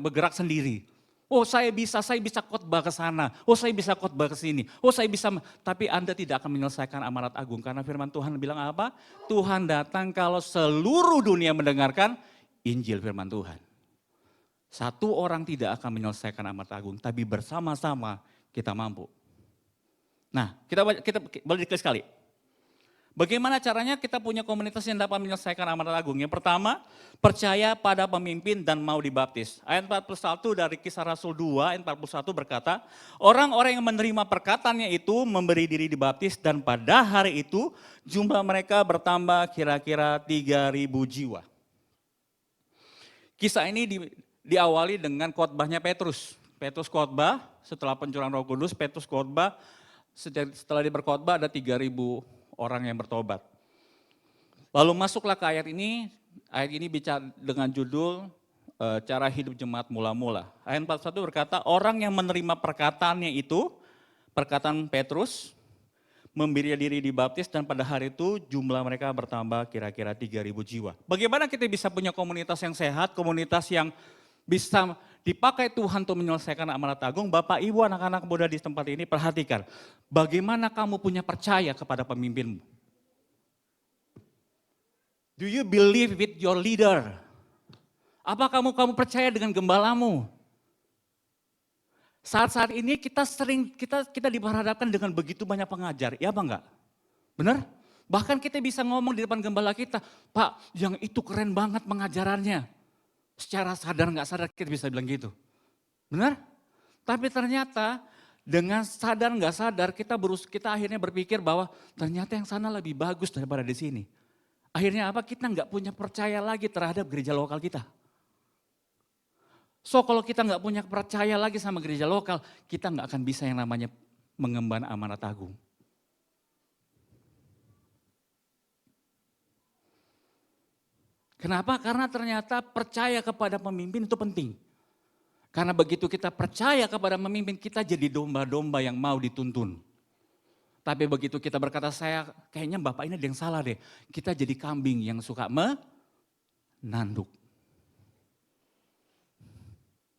bergerak sendiri. Oh saya bisa khotbah ke sana. Oh saya bisa khotbah ke sini. Oh saya bisa, tapi Anda tidak akan menyelesaikan amanat agung. Karena firman Tuhan bilang apa? Tuhan datang kalau seluruh dunia mendengarkan Injil firman Tuhan. Satu orang tidak akan menyelesaikan amanat agung, tapi bersama-sama kita mampu. Nah, kita boleh diklik sekali. Bagaimana caranya kita punya komunitas yang dapat menyelesaikan amanat agung? Yang pertama, percaya pada pemimpin dan mau dibaptis. Ayat 41 dari Kisah Rasul 2, ayat 41 berkata, orang-orang yang menerima perkataannya itu memberi diri dibaptis dan pada hari itu jumlah mereka bertambah kira-kira 3.000 jiwa. Kisah ini diawali dengan khotbahnya Petrus. Petrus khotbah setelah pencurahan Roh Kudus, Petrus khotbah setelah dia berkhotbah ada 3.000 orang yang bertobat. Lalu masuklah ke ayat ini bicara dengan judul cara hidup jemaat mula-mula. Ayat 41 berkata, orang yang menerima perkataannya itu, perkataan Petrus, memberi diri dibaptis dan pada hari itu jumlah mereka bertambah kira-kira 3.000 jiwa. Bagaimana kita bisa punya komunitas yang sehat, komunitas yang bisa dipakai Tuhan untuk menyelesaikan amanat agung? Bapak, Ibu, anak-anak muda di tempat ini perhatikan. Bagaimana kamu punya percaya kepada pemimpinmu? Do you believe with your leader? Apa kamu percaya dengan gembalamu? Saat-saat ini kita diperhadapkan dengan begitu banyak pengajar, ya apa enggak? Benar? Bahkan kita bisa ngomong di depan gembala kita, Pak, yang itu keren banget pengajarannya. Secara sadar nggak sadar kita bisa bilang gitu. Benar? Tapi ternyata dengan sadar nggak sadar kita akhirnya berpikir bahwa ternyata yang sana lebih bagus daripada di sini. Akhirnya apa? Kita nggak punya percaya lagi terhadap gereja lokal kita. So kalau kita nggak punya percaya lagi sama gereja lokal, kita nggak akan bisa yang namanya mengemban amanat agung. Kenapa? Karena ternyata percaya kepada pemimpin itu penting. Karena begitu kita percaya kepada pemimpin, kita jadi domba-domba yang mau dituntun. Tapi begitu kita berkata, saya kayaknya Bapak ini ada yang salah deh. Kita jadi kambing yang suka menanduk.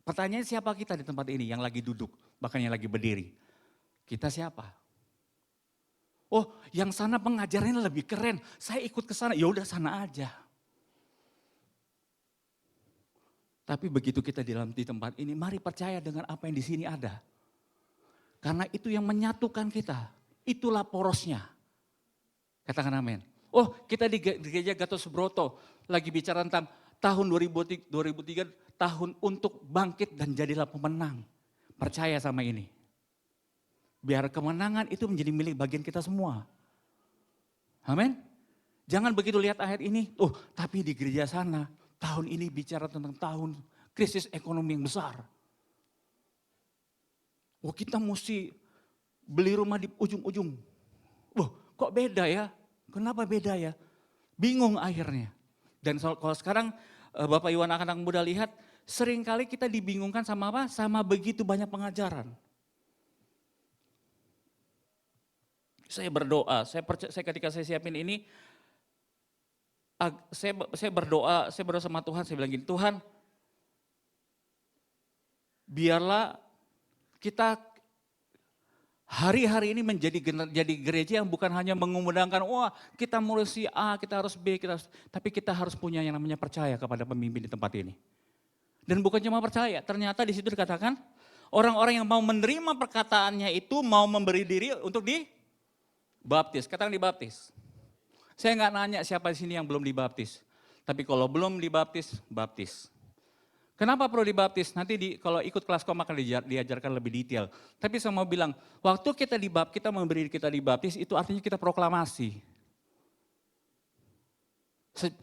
Pertanyaan, siapa kita di tempat ini yang lagi duduk, bahkan yang lagi berdiri? Kita siapa? Oh, yang sana pengajarannya lebih keren. Saya ikut ke sana, ya udah sana aja. Tapi begitu kita di tempat ini, mari percaya dengan apa yang di sini ada. Karena itu yang menyatukan kita. Itulah porosnya. Katakan amin. Oh, kita di gereja Gatot Subroto lagi bicara tentang tahun 2003 tahun untuk bangkit dan jadilah pemenang. Percaya sama ini. Biar kemenangan itu menjadi milik bagian kita semua. Amin. Jangan begitu lihat ayat ini, oh tapi di gereja sana tahun ini bicara tentang tahun krisis ekonomi yang besar. Oh kita mesti beli rumah di ujung-ujung. Wah kok beda ya? Kenapa beda ya? Bingung akhirnya. Dan kalau sekarang Bapak Ibu anak-anak muda lihat, seringkali kita dibingungkan sama apa? Sama begitu banyak pengajaran. Saya berdoa, saya ketika saya siapin ini, saya berdoa sama Tuhan, saya bilang gini, Tuhan, biarlah kita hari-hari ini jadi gereja yang bukan hanya mengumandangkan, wah kita mulai si A, kita harus B, tapi kita harus punya yang namanya percaya kepada pemimpin di tempat ini. Dan bukan cuma percaya, ternyata di situ dikatakan orang-orang yang mau menerima perkataannya itu mau memberi diri untuk dibaptis. Katakan dibaptis. Saya nggak nanya siapa di sini yang belum dibaptis, tapi kalau belum dibaptis, baptis. Kenapa perlu dibaptis? Nanti kalau ikut kelas kom akan diajarkan lebih detail. Tapi saya mau bilang, waktu kita memberi kita dibaptis itu artinya kita proklamasi.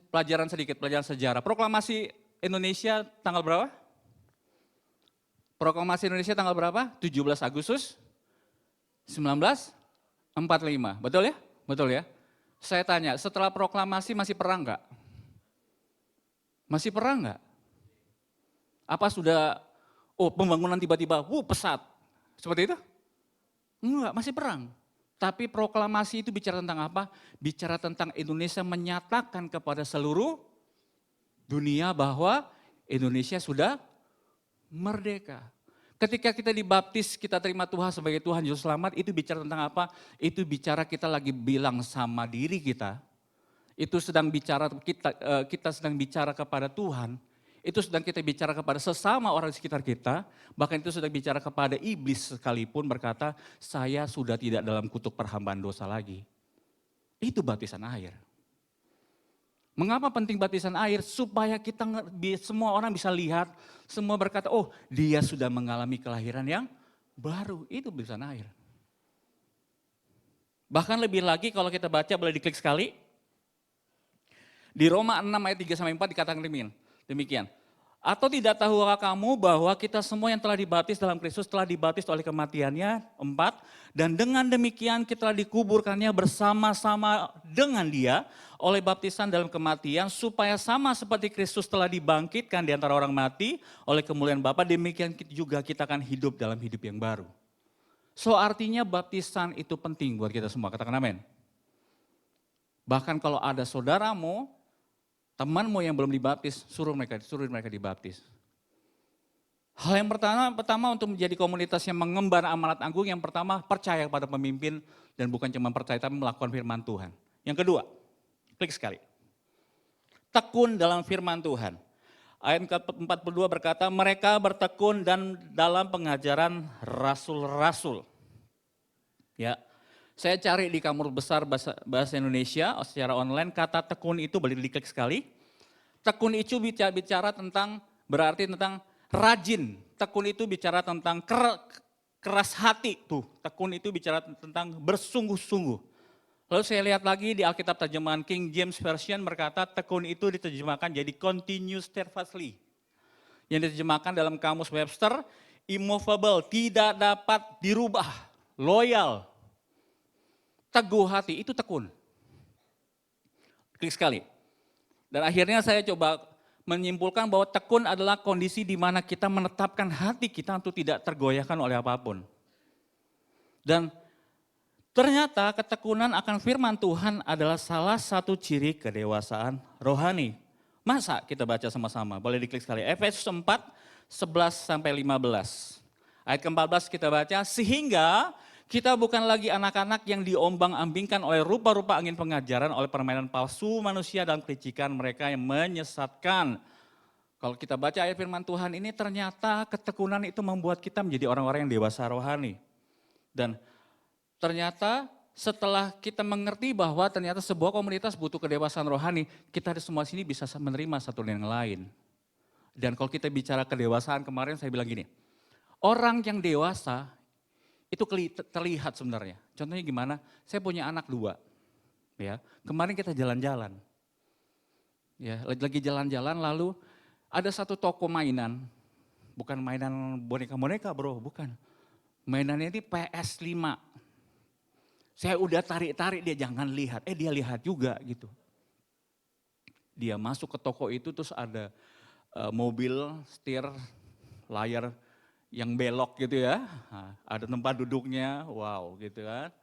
Pelajaran sejarah. Proklamasi Indonesia tanggal berapa? Proklamasi Indonesia tanggal berapa? 17 Agustus 1945. Betul ya? Betul ya? Saya tanya, setelah proklamasi masih perang enggak? Masih perang enggak? Apa sudah, pembangunan tiba-tiba, pesat. Seperti itu? Enggak, masih perang. Tapi proklamasi itu bicara tentang apa? Bicara tentang Indonesia menyatakan kepada seluruh dunia bahwa Indonesia sudah merdeka. Ketika kita dibaptis, kita terima Tuhan sebagai Tuhan Juru Selamat, itu bicara tentang apa? Itu bicara kita lagi bilang sama diri kita. Itu sedang bicara, kita sedang bicara kepada Tuhan. Itu sedang kita bicara kepada sesama orang di sekitar kita, bahkan itu sedang bicara kepada iblis sekalipun berkata, saya sudah tidak dalam kutuk perhambaan dosa lagi. Itu baptisan air. Mengapa penting baptisan air? Supaya kita semua orang bisa lihat, semua berkata, oh dia sudah mengalami kelahiran yang baru. Itu baptisan air. Bahkan lebih lagi kalau kita baca, boleh diklik sekali. Di Roma 6 ayat 3-4 dikatakan demikian. Atau tidak tahukah kamu bahwa kita semua yang telah dibaptis dalam Kristus telah dibaptis oleh kematiannya, 4. Dan dengan demikian kita telah dikuburkannya bersama-sama dengan dia oleh baptisan dalam kematian, supaya sama seperti Kristus telah dibangkitkan di antara orang mati oleh kemuliaan Bapa, demikian juga kita akan hidup dalam hidup yang baru. So artinya baptisan itu penting buat kita semua, katakan amin. Bahkan kalau ada saudaramu, temanmu yang belum dibaptis, suruh mereka dibaptis. Hal yang pertama untuk menjadi komunitas yang mengemban amanat agung, yang pertama percaya kepada pemimpin dan bukan cuma percaya tapi melakukan firman Tuhan. Yang kedua, klik sekali. Tekun dalam firman Tuhan. Ayat 42 berkata, mereka bertekun dan dalam pengajaran rasul-rasul. Ya, saya cari di Kamus Besar bahasa Indonesia secara online, kata tekun itu boleh diklik sekali. Tekun itu bicara tentang, berarti tentang rajin. Tekun itu bicara tentang keras hati. Tuh, tekun itu bicara tentang bersungguh-sungguh. Lalu saya lihat lagi di Alkitab terjemahan King James Version berkata tekun itu diterjemahkan jadi continue steadfastly. Yang diterjemahkan dalam Kamus Webster, immovable, tidak dapat dirubah, loyal, teguh hati, itu tekun. Klik sekali. Dan akhirnya saya coba menyimpulkan bahwa tekun adalah kondisi di mana kita menetapkan hati kita untuk tidak tergoyahkan oleh apapun. Dan ternyata ketekunan akan firman Tuhan adalah salah satu ciri kedewasaan rohani. Masa kita baca sama-sama? Boleh diklik sekali. Efesus 4, 11-15. Ayat ke-14 kita baca, sehingga kita bukan lagi anak-anak yang diombang-ambingkan oleh rupa-rupa angin pengajaran, oleh permainan palsu manusia dan kelicikan mereka yang menyesatkan. Kalau kita baca ayat firman Tuhan ini, ternyata ketekunan itu membuat kita menjadi orang-orang yang dewasa rohani. Dan ternyata setelah kita mengerti bahwa ternyata sebuah komunitas butuh kedewasaan rohani, kita di semua sini bisa menerima satu dengan yang lain. Dan kalau kita bicara kedewasaan, kemarin saya bilang gini, orang yang dewasa itu terlihat sebenarnya. Contohnya gimana? Saya punya anak 2. Ya, kemarin kita jalan-jalan. Ya, lagi jalan-jalan lalu ada satu toko mainan. Bukan mainan boneka-boneka, Bro, bukan. Mainannya ini PS5. Saya udah tarik-tarik dia jangan lihat. Dia lihat juga gitu. Dia masuk ke toko itu terus ada mobil, setir, layar yang belok gitu ya. Nah, ada tempat duduknya, wow gitu kan.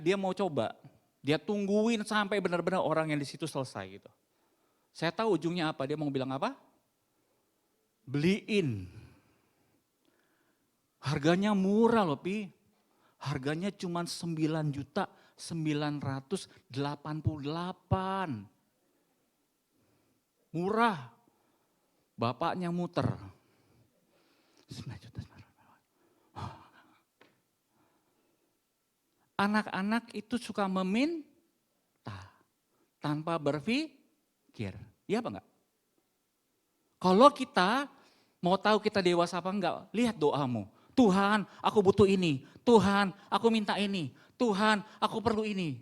Dia mau coba, dia tungguin sampai benar-benar orang yang di situ selesai gitu. Saya tahu ujungnya apa, dia mau bilang apa? Beliin. Harganya murah loh Pi. Harganya cuma 9.988. Murah. Bapaknya muter. 9 juta. Anak-anak itu suka meminta tanpa berpikir. Iya apa enggak? Kalau kita mau tahu kita dewasa apa enggak, lihat doamu. Tuhan, aku butuh ini. Tuhan, aku minta ini. Tuhan, aku perlu ini.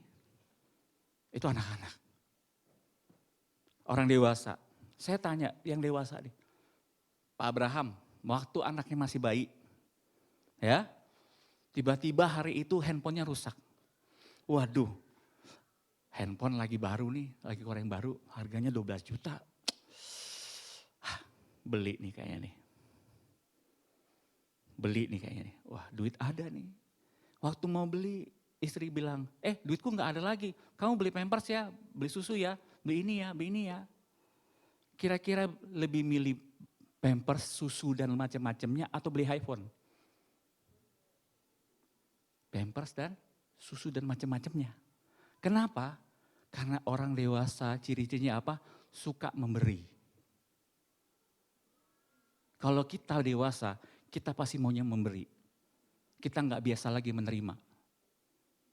Itu anak-anak. Orang dewasa. Saya tanya yang dewasa nih. Pak Abraham, waktu anaknya masih bayi. Ya, tiba-tiba hari itu handphonenya rusak. Waduh, handphone lagi baru nih, lagi goreng baru. Harganya 12 juta. Beli nih kayaknya nih. Beli nih kayaknya nih, wah duit ada nih. Waktu mau beli, istri bilang, duitku gak ada lagi. Kamu beli Pampers ya, beli susu ya, beli ini ya. Kira-kira lebih milih Pampers, susu dan macam-macamnya atau beli iPhone? Pampers dan susu dan macam-macamnya. Kenapa? Karena orang dewasa ciri-cirinya apa? Suka memberi. Kalau kita dewasa, kita pasti maunya memberi. Kita nggak biasa lagi menerima.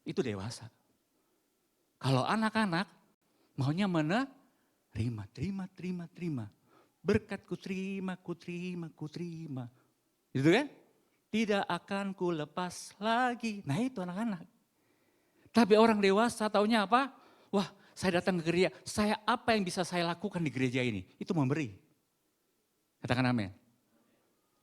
Itu dewasa. Kalau anak-anak maunya menerima, terima. Berkatku terima. Gitu kan? Tidak akan ku lepas lagi. Nah itu anak-anak. Tapi orang dewasa taunya apa? Wah saya datang ke gereja, apa yang bisa saya lakukan di gereja ini? Itu memberi. Katakan amin.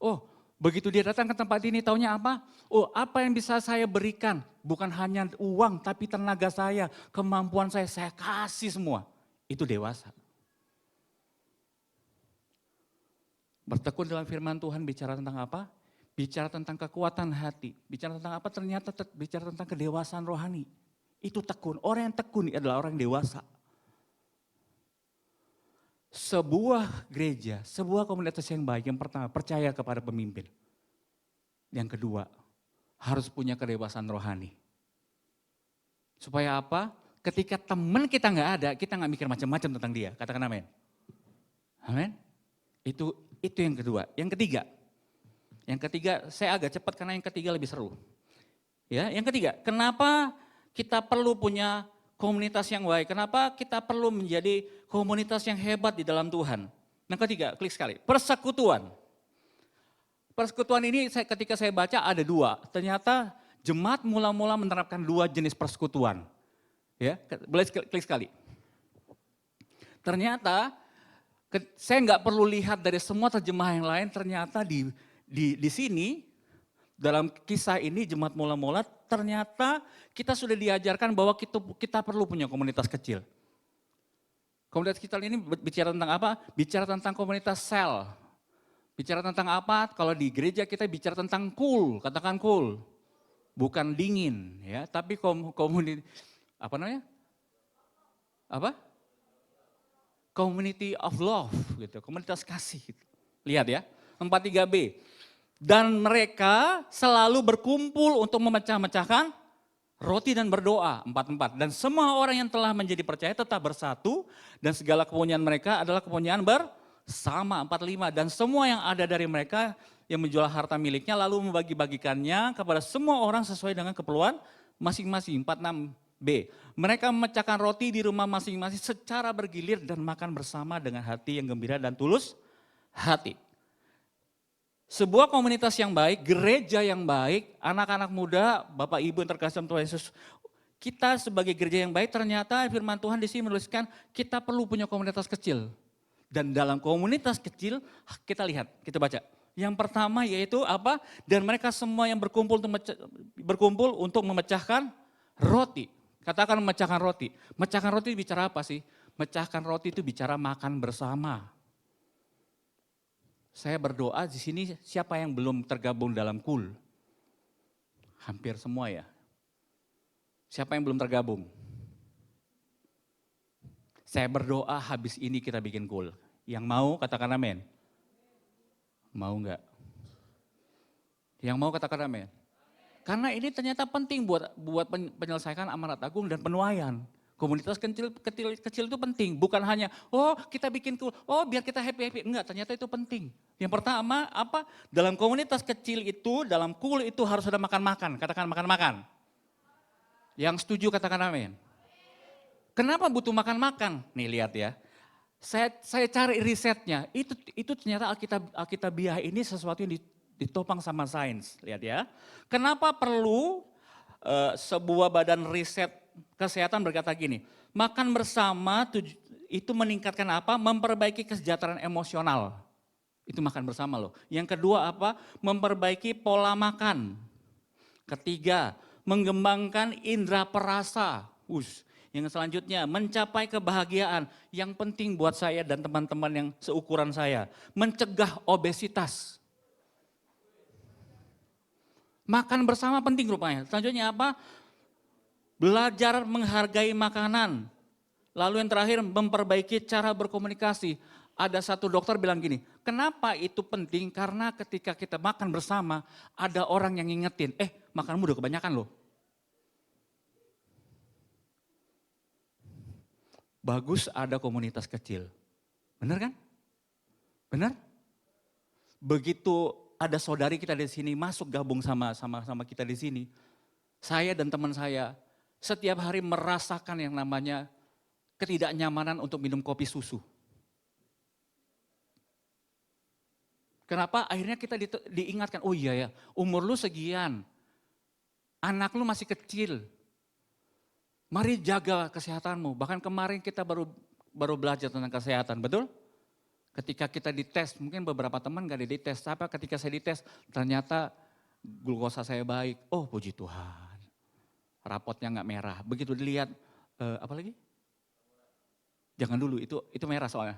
Oh, begitu dia datang ke tempat ini taunya apa? Oh, apa yang bisa saya berikan? Bukan hanya uang, tapi tenaga saya, kemampuan saya kasih semua. Itu dewasa. Bertekun dalam firman Tuhan bicara tentang apa? bicara tentang kekuatan hati, bicara tentang apa ternyata bicara tentang kedewasaan rohani. Itu tekun, orang yang tekun adalah orang yang dewasa. Sebuah gereja, sebuah komunitas yang baik, yang pertama percaya kepada pemimpin. Yang kedua, harus punya kedewasaan rohani. Supaya apa? Ketika teman kita nggak ada, kita nggak mikir macam-macam tentang dia. Katakan amin. Amin. Itu yang kedua. Yang ketiga, saya agak cepat karena yang ketiga lebih seru. Ya, yang ketiga, kenapa kita perlu punya komunitas yang baik? Kenapa kita perlu menjadi komunitas yang hebat di dalam Tuhan? Yang ketiga, klik sekali, persekutuan. Persekutuan ini ketika saya baca ada dua. Ternyata jemaat mula-mula menerapkan dua jenis persekutuan. Ya, boleh klik sekali. Ternyata saya nggak perlu lihat dari semua terjemahan yang lain, ternyata di sini dalam kisah ini jemaat mula-mula ternyata kita sudah diajarkan bahwa kita perlu punya komunitas kecil. Komunitas kecil ini bicara tentang apa? Bicara tentang komunitas sel. Bicara tentang apa? Kalau di gereja kita bicara tentang cool, katakan cool. Bukan dingin ya, tapi komunitas apa namanya? Apa? Community of love gitu, komunitas kasih. Gitu. Lihat ya, 43B. Dan mereka selalu berkumpul untuk memecah-mecahkan roti dan berdoa, 44. Dan semua orang yang telah menjadi percaya tetap bersatu dan segala kepunyaan mereka adalah kepunyaan bersama, 45. Dan semua yang ada dari mereka yang menjual harta miliknya lalu membagi-bagikannya kepada semua orang sesuai dengan keperluan masing-masing, 46B. Mereka memecahkan roti di rumah masing-masing secara bergilir dan makan bersama dengan hati yang gembira dan tulus hati. Sebuah komunitas yang baik, gereja yang baik, anak-anak muda, Bapak Ibu yang terkasih Tuhan Yesus, kita sebagai gereja yang baik ternyata firman Tuhan di sini menuliskan kita perlu punya komunitas kecil. Dan dalam komunitas kecil kita lihat, kita baca. Yang pertama yaitu apa? Dan mereka semua yang berkumpul untuk memecahkan roti. Katakan memecahkan roti. Memecahkan roti bicara apa sih? Memecahkan roti itu bicara makan bersama. Saya berdoa di sini siapa yang belum tergabung dalam KUL? Hampir semua ya. Siapa yang belum tergabung? Saya berdoa habis ini kita bikin KUL. Yang mau katakan amin. Mau enggak? Yang mau katakan amin. Karena ini ternyata penting buat penyelesaikan amanat agung dan penuaian. Komunitas kecil itu penting, bukan hanya oh kita bikin oh biar kita happy. Enggak, ternyata itu penting. Yang pertama apa? Dalam komunitas kecil itu, dalam KUL itu harus ada makan-makan. Katakan makan-makan. Yang setuju katakan amin. Kenapa butuh makan-makan? Nih lihat ya. Saya cari risetnya. Itu ternyata Alkitabiah ini sesuatu yang ditopang sama sains. Lihat ya. Kenapa perlu sebuah badan riset kesehatan berkata gini, makan bersama itu meningkatkan apa? Memperbaiki kesejahteraan emosional. Itu makan bersama loh. Yang kedua apa? Memperbaiki pola makan. Ketiga, mengembangkan indera perasa. Yang selanjutnya, mencapai kebahagiaan. Yang penting buat saya dan teman-teman yang seukuran saya, mencegah obesitas. Makan bersama penting rupanya. Selanjutnya apa? Belajar menghargai makanan. Lalu yang terakhir memperbaiki cara berkomunikasi. Ada satu dokter bilang gini, kenapa itu penting? Karena ketika kita makan bersama, ada orang yang ngingetin, makanmu udah kebanyakan loh. Bagus ada komunitas kecil. Benar kan? Benar? Begitu ada saudari kita di sini masuk gabung sama kita di sini. Saya dan teman saya setiap hari merasakan yang namanya ketidaknyamanan untuk minum kopi susu. Kenapa? Akhirnya kita diingatkan, oh iya ya, umur lu sekian, anak lu masih kecil, mari jaga kesehatanmu. Bahkan kemarin kita baru belajar tentang kesehatan, betul? Ketika kita dites, mungkin beberapa teman gak ada dites, tapi ketika saya dites ternyata glukosa saya baik, oh puji Tuhan. Rapotnya nggak merah. Begitu dilihat, apa lagi? Jangan dulu, itu merah soalnya.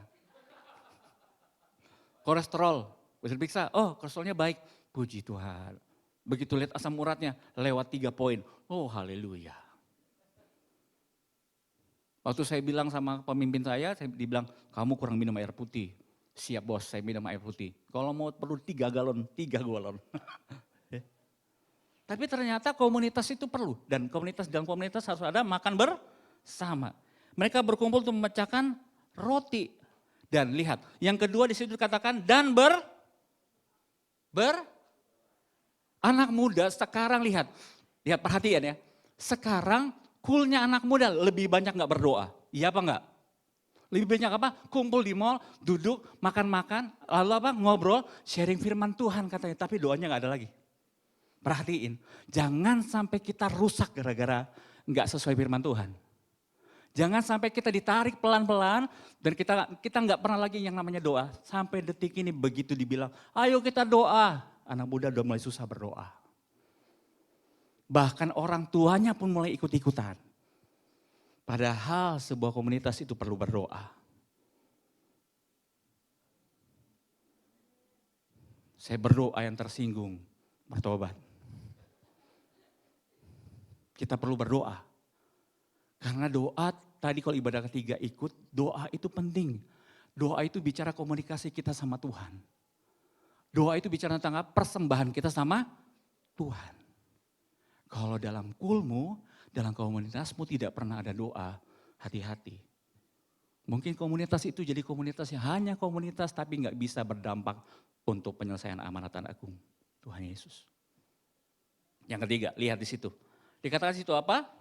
Kolesterol, bisa diperiksa, oh kolesterolnya baik. Puji Tuhan. Begitu lihat asam uratnya lewat 3 poin. Oh haleluya. Waktu saya bilang sama pemimpin saya dibilang kamu kurang minum air putih. Siap bos, saya minum air putih. Kalau mau perlu 3 galon, 3 galon. Tapi ternyata komunitas itu perlu. Dan dalam komunitas harus ada makan bersama. Mereka berkumpul untuk memecahkan roti. Dan lihat, yang kedua di situ dikatakan dan anak muda sekarang lihat perhatian ya. Sekarang coolnya anak muda lebih banyak gak berdoa. Iya apa enggak? Lebih banyak apa? Kumpul di mall, duduk, makan-makan, lalu apa? Ngobrol, sharing firman Tuhan katanya. Tapi doanya gak ada lagi. Perhatiin, jangan sampai kita rusak gara-gara gak sesuai firman Tuhan. Jangan sampai kita ditarik pelan-pelan dan kita nggak pernah lagi yang namanya doa. Sampai detik ini begitu dibilang, ayo kita doa. Anak muda udah mulai susah berdoa. Bahkan orang tuanya pun mulai ikut-ikutan. Padahal sebuah komunitas itu perlu berdoa. Saya berdoa yang tersinggung, bertobat. Kita perlu berdoa. Karena doa, tadi kalau ibadah ketiga ikut, doa itu penting. Doa itu bicara komunikasi kita sama Tuhan. Doa itu bicara tentang persembahan kita sama Tuhan. Kalau dalam kulmu, dalam komunitasmu tidak pernah ada doa, hati-hati. Mungkin komunitas itu jadi komunitas yang hanya komunitas tapi nggak bisa berdampak untuk penyelesaian amanat agung Tuhan Yesus. Yang ketiga, lihat di situ. Dikatakan di situ apa?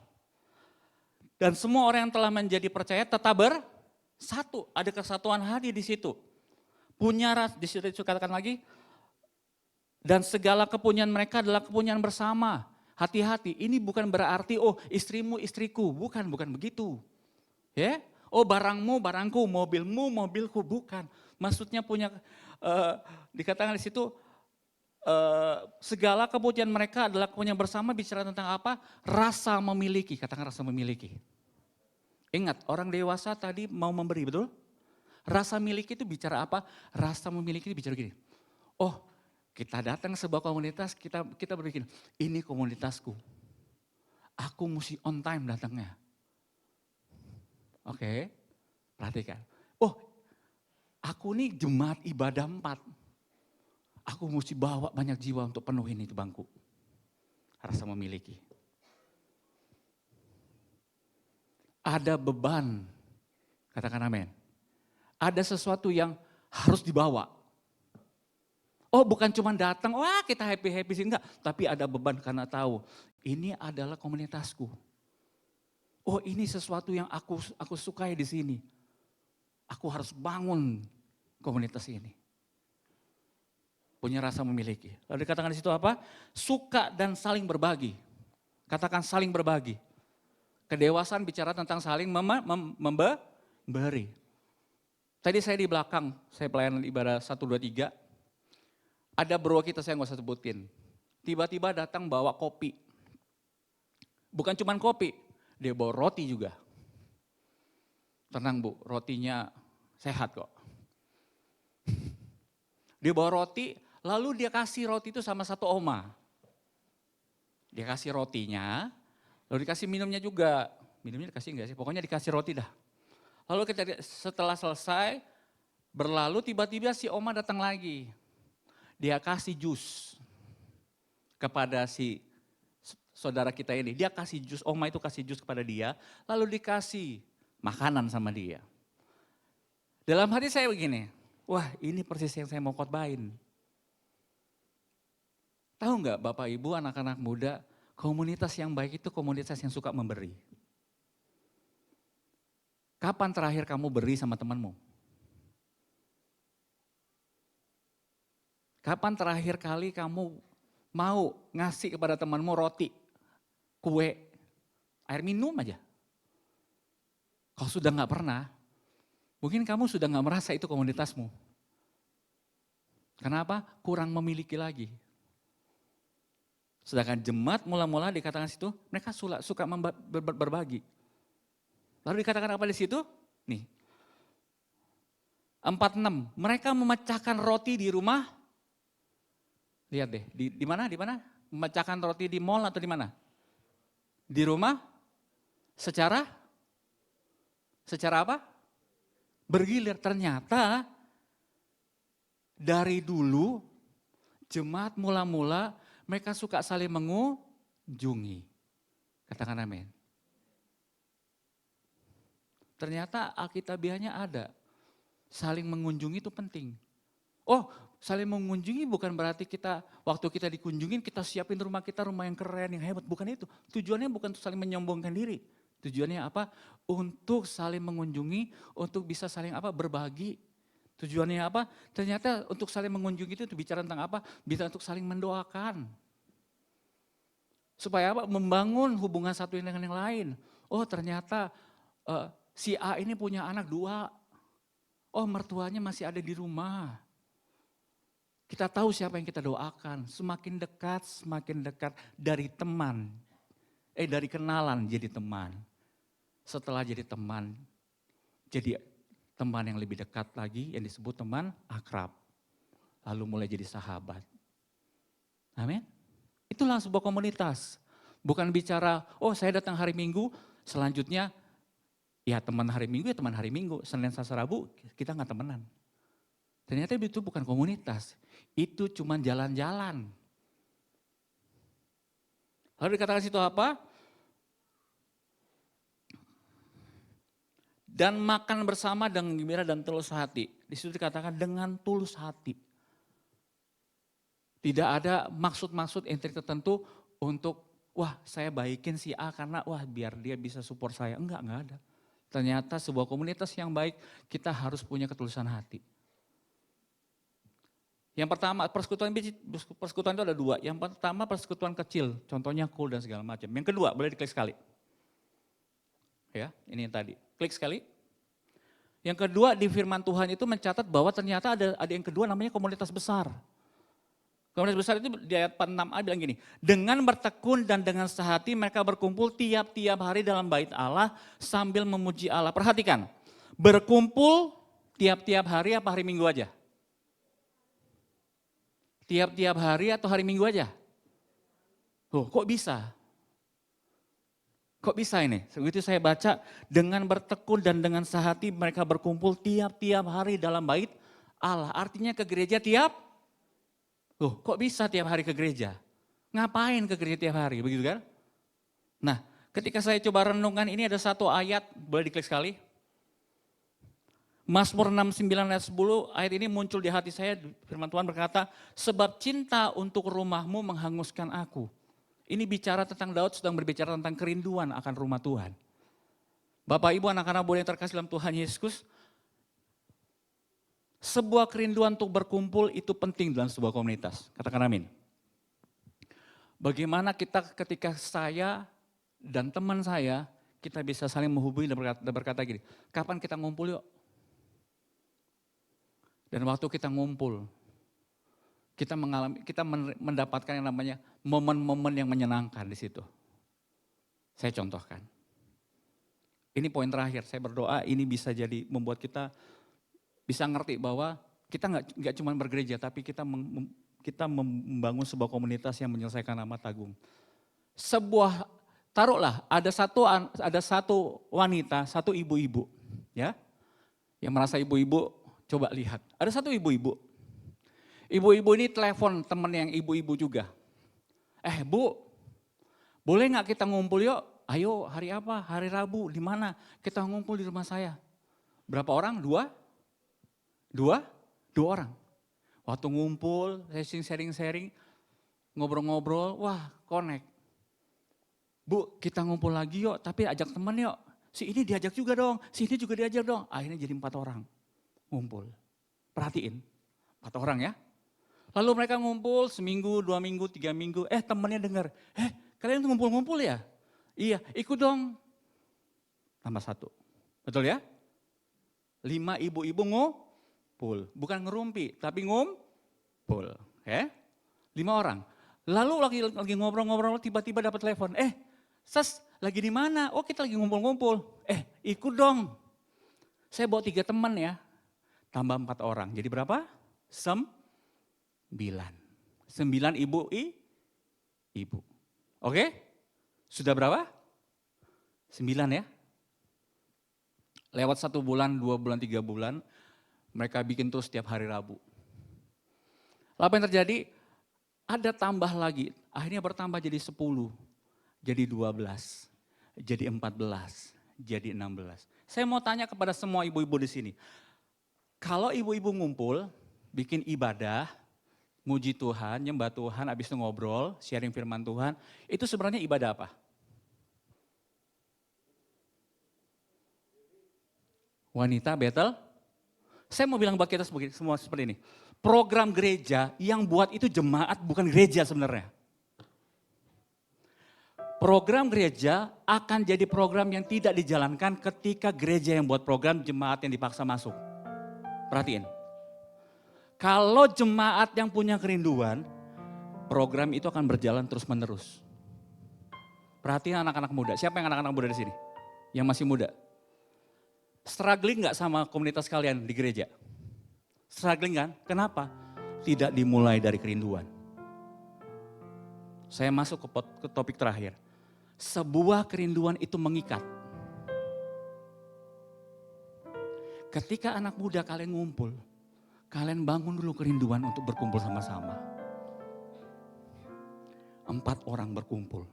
Dan semua orang yang telah menjadi percaya tetap bersatu. Ada kesatuan hati di situ. Punya di situ dikatakan lagi. Dan segala kepunyaan mereka adalah kepunyaan bersama. Hati-hati, ini bukan berarti oh istrimu istriku. Bukan begitu. Ya? Oh barangmu barangku, mobilmu mobilku. Bukan. Maksudnya punya, dikatakan di situ, segala kepunyaan mereka adalah kepunyaan bersama. Bicara tentang apa? Rasa memiliki, katakan rasa memiliki. Ingat, orang dewasa tadi mau memberi, betul? Rasa miliki itu bicara apa? Rasa memiliki itu bicara gini. Oh, kita datang ke sebuah komunitas, kita berpikir, ini komunitasku. Aku mesti on time datangnya. Oke, perhatikan. Oh, aku nih jemaat ibadah 4. Aku mesti bawa banyak jiwa untuk penuhin itu bangku. Rasa memiliki. Ada beban, katakan amin. Ada sesuatu yang harus dibawa. Oh bukan cuma datang, wah kita happy-happy sih, enggak. Tapi ada beban karena tahu, ini adalah komunitasku. Oh ini sesuatu yang aku sukai di sini. Aku harus bangun komunitas ini. Punya rasa memiliki. Lalu dikatakan di situ apa? Suka dan saling berbagi. Katakan saling berbagi. Kedewasaan bicara tentang saling memberi. Tadi saya di belakang, saya pelayanan ibadah 1, 2, 3. Ada bro kita saya nggak usah sebutin. Tiba-tiba datang bawa kopi. Bukan cuma kopi, dia bawa roti juga. Tenang bu, rotinya sehat kok. Dia bawa roti, lalu dia kasih roti itu sama satu oma. Dia kasih rotinya, lalu dikasih minumnya juga. Minumnya dikasih enggak sih? Pokoknya dikasih roti dah. Lalu setelah selesai, berlalu tiba-tiba si oma datang lagi. Dia kasih jus kepada si saudara kita ini. Dia kasih jus, oma itu kasih jus kepada dia, lalu dikasih makanan sama dia. Dalam hati saya begini, wah ini persis yang saya mau khotbahin. Tahu nggak Bapak Ibu, anak-anak muda, komunitas yang baik itu komunitas yang suka memberi. Kapan terakhir kamu beri sama temanmu? Kapan terakhir kali kamu mau ngasih kepada temanmu roti, kue, air minum aja? Kalau sudah nggak pernah, mungkin kamu sudah nggak merasa itu komunitasmu. Kenapa? Kurang memiliki lagi. Sedangkan jemaat mula-mula dikatakan situ, mereka suka berbagi. Lalu dikatakan apa di situ? Nih, 46, mereka memecahkan roti di rumah Lihat deh, di mana? Di mana? Memecahkan roti di mall atau di mana? Di rumah? Secara apa? Bergilir. Ternyata dari dulu jemaat mula-mula mereka suka saling mengunjungi. Katakan amin. Ternyata alkitabiahnya ada. Saling mengunjungi itu penting. Oh, saling mengunjungi bukan berarti waktu kita dikunjungin kita siapin rumah kita, rumah yang keren, yang hebat. Bukan itu. Tujuannya bukan untuk saling menyombongkan diri. Tujuannya apa? Untuk saling mengunjungi, untuk bisa saling berbagi. Tujuannya apa? Ternyata untuk saling mengunjungi itu bicara tentang apa? Bisa untuk saling mendoakan. Supaya apa? Membangun hubungan satu dengan yang lain. Oh ternyata si A ini punya anak 2. Oh mertuanya masih ada di rumah. Kita tahu siapa yang kita doakan. Semakin dekat dari teman. Dari kenalan jadi teman. Setelah jadi teman, jadi teman yang lebih dekat lagi yang disebut teman akrab. Lalu mulai jadi sahabat. Amin. Itulah sebuah komunitas. Bukan bicara, oh saya datang hari Minggu, selanjutnya ya teman hari Minggu ya teman hari Minggu. Senin, Selasa, Rabu kita nggak temenan. Ternyata itu bukan komunitas. Itu cuma jalan-jalan. Lalu dikatakan situ apa? Dan makan bersama dengan gembira dan tulus hati. Di situ dikatakan dengan tulus hati. Tidak ada maksud-maksud intrik tertentu untuk wah saya baikin si A karena wah biar dia bisa support saya. Enggak ada. Ternyata sebuah komunitas yang baik kita harus punya ketulusan hati. Yang pertama persekutuan itu ada 2. Yang pertama persekutuan kecil, contohnya cool dan segala macam. Yang kedua boleh diklik sekali. Ya, ini yang tadi. Klik sekali. Yang kedua di firman Tuhan itu mencatat bahwa ternyata ada yang kedua namanya komunitas besar. Komunitas besar itu di ayat 6a bilang gini, dengan bertekun dan dengan sehati mereka berkumpul tiap-tiap hari dalam bait Allah sambil memuji Allah. Perhatikan, berkumpul tiap-tiap hari apa hari Minggu aja? Tiap-tiap hari atau hari Minggu aja? Loh, kok bisa? Kok bisa ini? Begitu saya baca, dengan bertekun dan dengan sehati mereka berkumpul tiap-tiap hari dalam bait Allah. Artinya ke gereja loh kok bisa tiap hari ke gereja? Ngapain ke gereja tiap hari, begitu kan? Nah, ketika saya coba renungkan ini ada satu ayat, boleh diklik sekali. Mazmur 69 ayat 10, ayat ini muncul di hati saya, firman Tuhan berkata, sebab cinta untuk rumahmu menghanguskan aku. Ini bicara tentang Daud sedang berbicara tentang kerinduan akan rumah Tuhan. Bapak Ibu anak-anak boleh yang terkasih dalam Tuhan Yesus. Sebuah kerinduan untuk berkumpul itu penting dalam sebuah komunitas. Katakan amin. Bagaimana kita ketika saya dan teman saya, kita bisa saling menghubungi dan berkata gini, kapan kita ngumpul yuk? Dan waktu kita ngumpul, kita mendapatkan yang namanya momen-momen yang menyenangkan di situ. Saya contohkan. Ini poin terakhir, saya berdoa ini bisa jadi membuat kita bisa ngerti bahwa kita nggak cuma bergereja, tapi kita membangun sebuah komunitas yang menyelesaikan amat agung. Taruhlah ada satu wanita, satu ibu-ibu, ya, yang merasa ibu-ibu. Coba lihat, ada satu ibu-ibu. Ibu-ibu ini telepon teman yang ibu-ibu juga. Bu, boleh nggak kita ngumpul yuk? Ayo hari apa? Hari Rabu, di mana? Kita ngumpul di rumah saya. Berapa orang? Dua orang. Waktu ngumpul, sharing-sharing, ngobrol-ngobrol, wah connect. Bu, kita ngumpul lagi yuk, tapi ajak teman yuk. Si ini diajak juga dong, si ini juga diajak dong. Akhirnya jadi 4 orang ngumpul. Perhatiin, 4 orang ya. Lalu mereka ngumpul seminggu, 2 minggu, 3 minggu. Temannya dengar, kalian ngumpul-ngumpul ya? Iya, ikut dong. Tambah 1, betul ya? 5 ibu-ibu ngumpul, bukan ngerumpi, tapi ngumpul. 5 orang. Lalu lagi ngobrol-ngobrol, tiba-tiba dapat telepon. Sas, lagi di mana? Oh kita lagi ngumpul-ngumpul. Ikut dong. Saya bawa 3 teman ya. Tambah 4 orang. Jadi berapa? 9. 9 ibu. Oke? Sudah berapa? 9 ya. Lewat 1 bulan, 2 bulan, 3 bulan, mereka bikin terus setiap hari Rabu. Lalu apa yang terjadi? Ada tambah lagi, akhirnya bertambah jadi 10, jadi 12, jadi 14, jadi 16. Saya mau tanya kepada semua ibu-ibu di sini. Kalau ibu-ibu ngumpul, bikin ibadah, muji Tuhan, nyembah Tuhan, habis itu ngobrol, sharing firman Tuhan, itu sebenarnya ibadah apa? Wanita Betel? Saya mau bilang buat kita semua seperti ini. Program gereja yang buat itu jemaat bukan gereja sebenarnya. Program gereja akan jadi program yang tidak dijalankan ketika gereja yang buat program jemaat yang dipaksa masuk. Perhatiin. Kalau jemaat yang punya kerinduan, program itu akan berjalan terus menerus. Perhatiin anak-anak muda. Siapa yang anak-anak muda di sini? Yang masih muda. Struggling gak sama komunitas kalian di gereja? Struggling kan? Kenapa? Tidak dimulai dari kerinduan. Saya masuk ke topik terakhir. Sebuah kerinduan itu mengikat. Ketika anak muda kalian ngumpul, kalian bangun dulu kerinduan untuk berkumpul sama-sama. 4 orang berkumpul.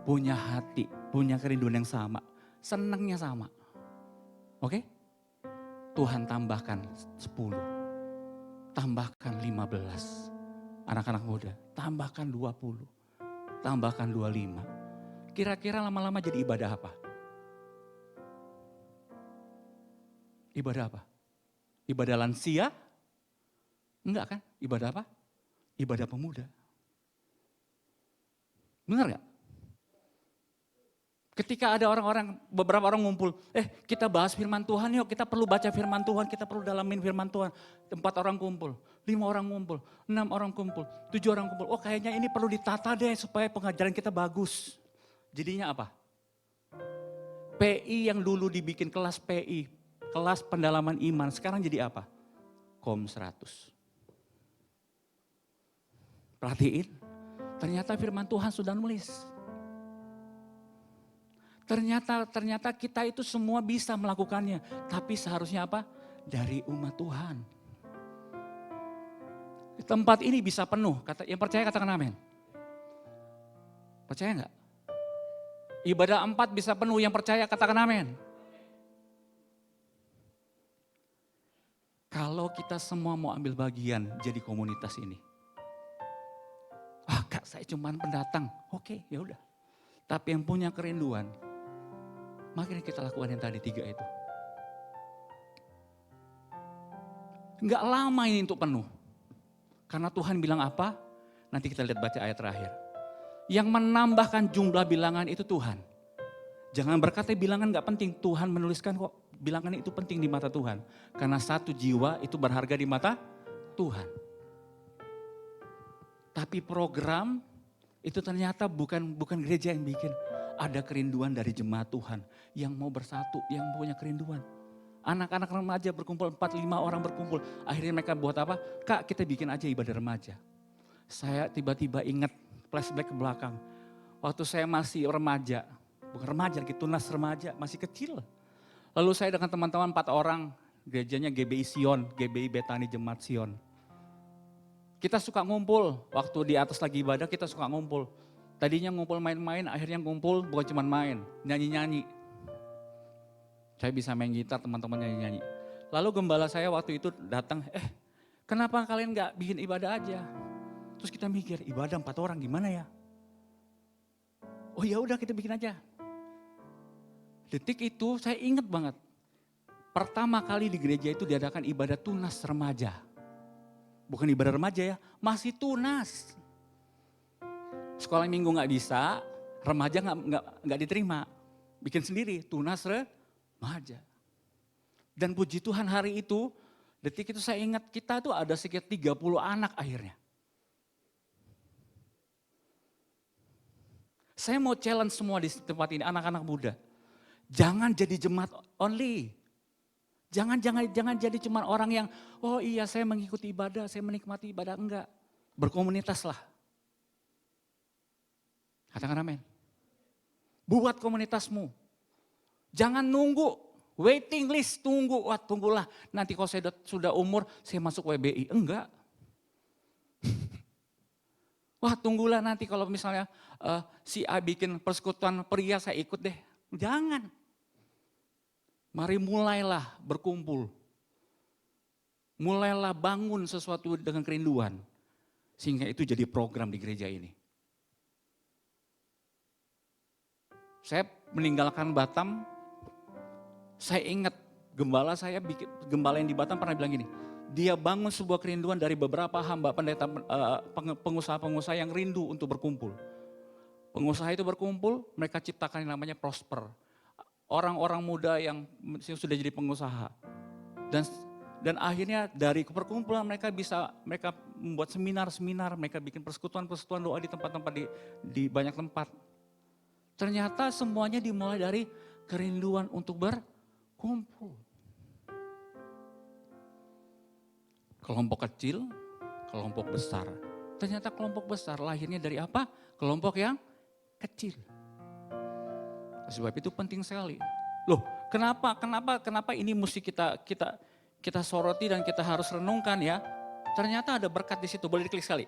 Punya hati, punya kerinduan yang sama. Senangnya sama. Oke? Tuhan tambahkan 10. Tambahkan 15. Anak-anak muda, tambahkan 20. Tambahkan 25. Kira-kira lama-lama jadi ibadah apa? Ibadah apa? Ibadah lansia? Enggak kan? Ibadah apa? Ibadah pemuda. Benar gak? Ketika ada beberapa orang ngumpul, kita bahas firman Tuhan yuk, kita perlu baca firman Tuhan, kita perlu dalamin firman Tuhan. 4 orang kumpul, 5 orang kumpul, 6 orang kumpul, 7 orang kumpul. Oh kayaknya ini perlu ditata deh supaya pengajaran kita bagus. Jadinya apa? PI yang dulu dibikin kelas PI, kelas pendalaman iman, sekarang jadi apa? Kom 100. Perhatiin, ternyata firman Tuhan sudah nulis. Ternyata kita itu semua bisa melakukannya. Tapi seharusnya apa? Dari umat Tuhan. Tempat ini bisa penuh. Yang percaya katakan amin. Percaya enggak? Ibadah 4 bisa penuh. Yang percaya katakan amin. Kalau kita semua mau ambil bagian jadi komunitas ini. Kak saya cuman pendatang. Oke ya udah. Tapi yang punya kerinduan. Makanya kita lakukan yang tadi 3 itu. Enggak lama ini untuk penuh. Karena Tuhan bilang apa? Nanti kita lihat baca ayat terakhir. Yang menambahkan jumlah bilangan itu Tuhan. Jangan berkata bilangan gak penting. Tuhan menuliskan kok bilangan itu penting di mata Tuhan. Karena 1 jiwa itu berharga di mata Tuhan. Tapi program itu ternyata bukan gereja yang bikin. Ada kerinduan dari jemaat Tuhan yang mau bersatu, yang punya kerinduan. Anak-anak remaja berkumpul, 4-5 orang berkumpul. Akhirnya mereka buat apa? Kak kita bikin aja ibadah remaja. Saya tiba-tiba ingat flashback ke belakang. Waktu saya masih remaja, bukan remaja lagi, tunas remaja, masih kecil. Lalu saya dengan teman-teman 4 orang, gerejanya GBI Sion, GBI Betani Jemaat Sion. Kita suka ngumpul, waktu di atas lagi ibadah kita suka ngumpul. Tadinya ngumpul main-main, akhirnya ngumpul bukan cuma main, nyanyi-nyanyi. Saya bisa main gitar, teman-teman nyanyi-nyanyi. Lalu gembala saya waktu itu datang, kenapa kalian gak bikin ibadah aja? Terus kita mikir, ibadah 4 orang gimana ya? Oh ya udah kita bikin aja. Detik itu saya ingat banget. Pertama kali di gereja itu diadakan ibadah tunas remaja. Bukan ibadah remaja ya, masih tunas. Sekolah minggu gak bisa, remaja gak diterima. Bikin sendiri, tunas remaja. Dan puji Tuhan hari itu, detik itu saya ingat kita tuh ada sekitar 30 anak akhirnya. Saya mau challenge semua di tempat ini, anak-anak muda. Jangan jadi jemaat only. Jangan jadi cuma orang yang, oh iya saya mengikuti ibadah, saya menikmati ibadah. Enggak. Berkomunitaslah. Katakan amin. Buat komunitasmu. Jangan nunggu, waiting list, tunggu. Wah, tunggulah, nanti kalau saya sudah umur, saya masuk WBI. Enggak. Wah, tunggulah nanti kalau misalnya si A bikin persekutuan pria, saya ikut deh. Jangan. Mari mulailah berkumpul. Mulailah bangun sesuatu dengan kerinduan. Sehingga itu jadi program di gereja ini. Saya meninggalkan Batam, saya ingat gembala yang di Batam pernah bilang gini, dia bangun sebuah kerinduan dari beberapa hamba pendeta, pengusaha-pengusaha yang rindu untuk berkumpul. Pengusaha itu berkumpul, mereka ciptakan yang namanya prosper. Orang-orang muda yang sudah jadi pengusaha. Dan akhirnya dari perkumpulan mereka membuat seminar-seminar, mereka bikin persekutuan-persekutuan doa di tempat-tempat di banyak tempat. Ternyata semuanya dimulai dari kerinduan untuk berkumpul. Kelompok kecil, kelompok besar. Ternyata kelompok besar lahirnya dari apa? Kelompok yang kecil. Sebab itu penting sekali. Loh, kenapa ini mesti kita soroti dan kita harus renungkan ya? Ternyata ada berkat di situ. Boleh diklik sekali.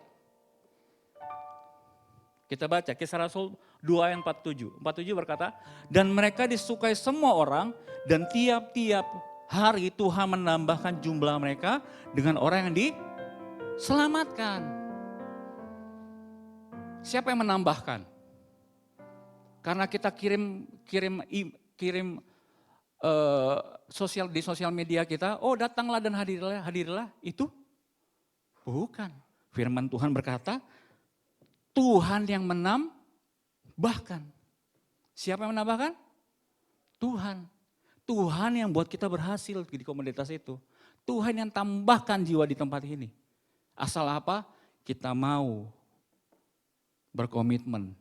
Kita baca Kisah Rasul 2 ayat 47. 47 berkata, dan mereka disukai semua orang dan tiap-tiap hari Tuhan menambahkan jumlah mereka dengan orang yang diselamatkan. Siapa yang menambahkan? Karena kita kirim di sosial media kita, oh datanglah dan hadirlah, itu bukan. Firman Tuhan berkata, Tuhan yang menambahkan. Siapa yang menambahkan? Tuhan. Tuhan yang buat kita berhasil di komunitas itu. Tuhan yang tambahkan jiwa di tempat ini. Asal apa? Kita mau berkomitmen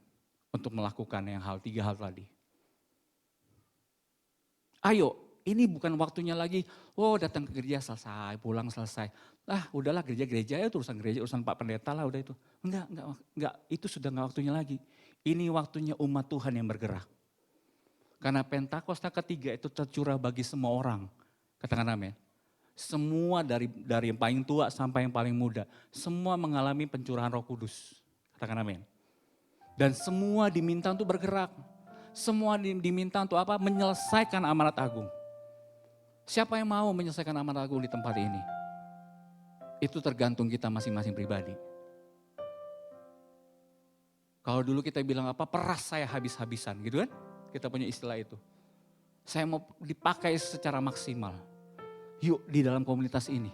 untuk melakukan tiga hal tadi. Ayo, ini bukan waktunya lagi, datang ke gereja selesai, pulang selesai. Udahlah gereja-gereja itu urusan gereja, urusan Pak Pendeta lah udah itu. Enggak, itu sudah enggak waktunya lagi. Ini waktunya umat Tuhan yang bergerak. Karena Pentakosta ketiga itu tercurah bagi semua orang. Katakan amin. Semua dari yang paling tua sampai yang paling muda. Semua mengalami pencurahan Roh Kudus. Katakan amin. Dan semua diminta untuk bergerak. Semua diminta untuk apa? Menyelesaikan amanat agung. Siapa yang mau menyelesaikan amanat agung di tempat ini? Itu tergantung kita masing-masing pribadi. Kalau dulu kita bilang apa? Peras saya habis-habisan gitu kan? Kita punya istilah itu. Saya mau dipakai secara maksimal. Yuk di dalam komunitas ini.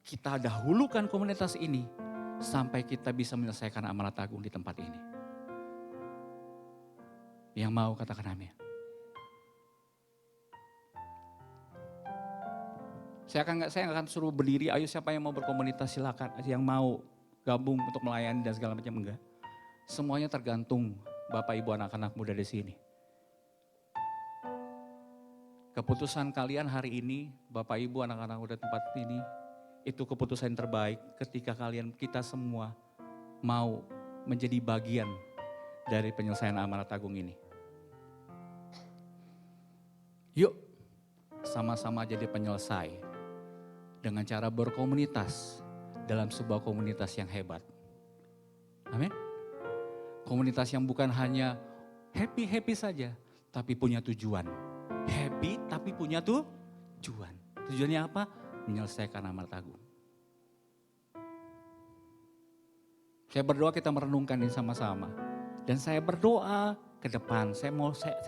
Kita dahulukan komunitas ini sampai kita bisa menyelesaikan amanat agung di tempat ini. Yang mau katakan amin. Saya akan suruh berdiri, ayo siapa yang mau berkomunitas silakan. Yang mau gabung untuk melayani dan segala macam enggak. Semuanya tergantung Bapak Ibu anak-anak muda di sini. Keputusan kalian hari ini, Bapak Ibu anak-anak muda tempat ini, itu keputusan yang terbaik ketika kita semua mau menjadi bagian dari penyelesaian amanat agung ini. Yuk, sama-sama jadi penyelesai dengan cara berkomunitas dalam sebuah komunitas yang hebat. Amin. Komunitas yang bukan hanya happy-happy saja, tapi punya tujuan. Happy tapi punya tujuan. Tujuannya apa? Menyelesaikan amanat agung. Saya berdoa kita merenungkan ini sama-sama. Dan saya berdoa ke depan, saya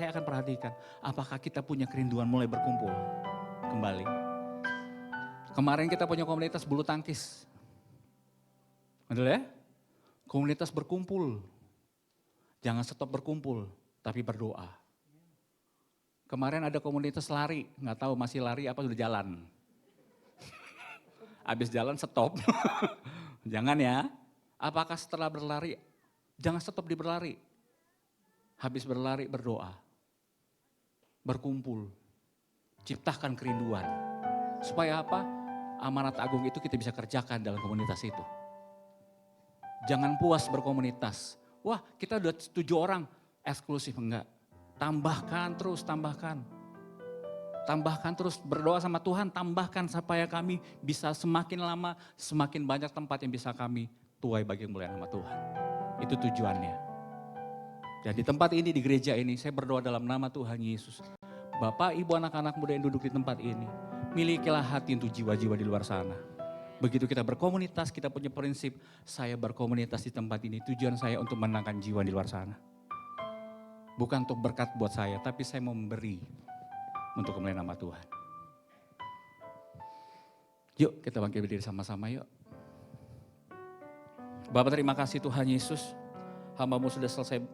akan perhatikan apakah kita punya kerinduan mulai berkumpul kembali. Kemarin kita punya komunitas bulu tangkis. Betul ya? Komunitas berkumpul. Jangan stop berkumpul, tapi berdoa. Kemarin ada komunitas lari, nggak tahu masih lari apa sudah jalan. Habis jalan stop. Jangan ya. Apakah setelah berlari, jangan stop di berlari. Habis berlari berdoa. Berkumpul. Ciptakan kerinduan. Supaya apa? amanat agung itu kita bisa kerjakan dalam komunitas itu. Jangan puas berkomunitas. Wah, kita udah 7 orang, eksklusif enggak. Tambahkan terus, tambahkan. Tambahkan terus, berdoa sama Tuhan, tambahkan supaya kami bisa semakin lama, semakin banyak tempat yang bisa kami tuai bagi kemuliaan nama Tuhan. Itu tujuannya. Dan di tempat ini, di gereja ini, saya berdoa dalam nama Tuhan Yesus. Bapak, Ibu, anak-anak muda yang duduk di tempat ini, milikilah hati untuk jiwa-jiwa di luar sana. Begitu kita berkomunitas, kita punya prinsip, saya berkomunitas di tempat ini, tujuan saya untuk menangkan jiwa di luar sana. Bukan untuk berkat buat saya, tapi saya mau memberi untuk kemuliaan nama Tuhan. Yuk kita bangkit berdiri sama-sama yuk. Bapak terima kasih Tuhan Yesus, hamba-Mu sudah selesai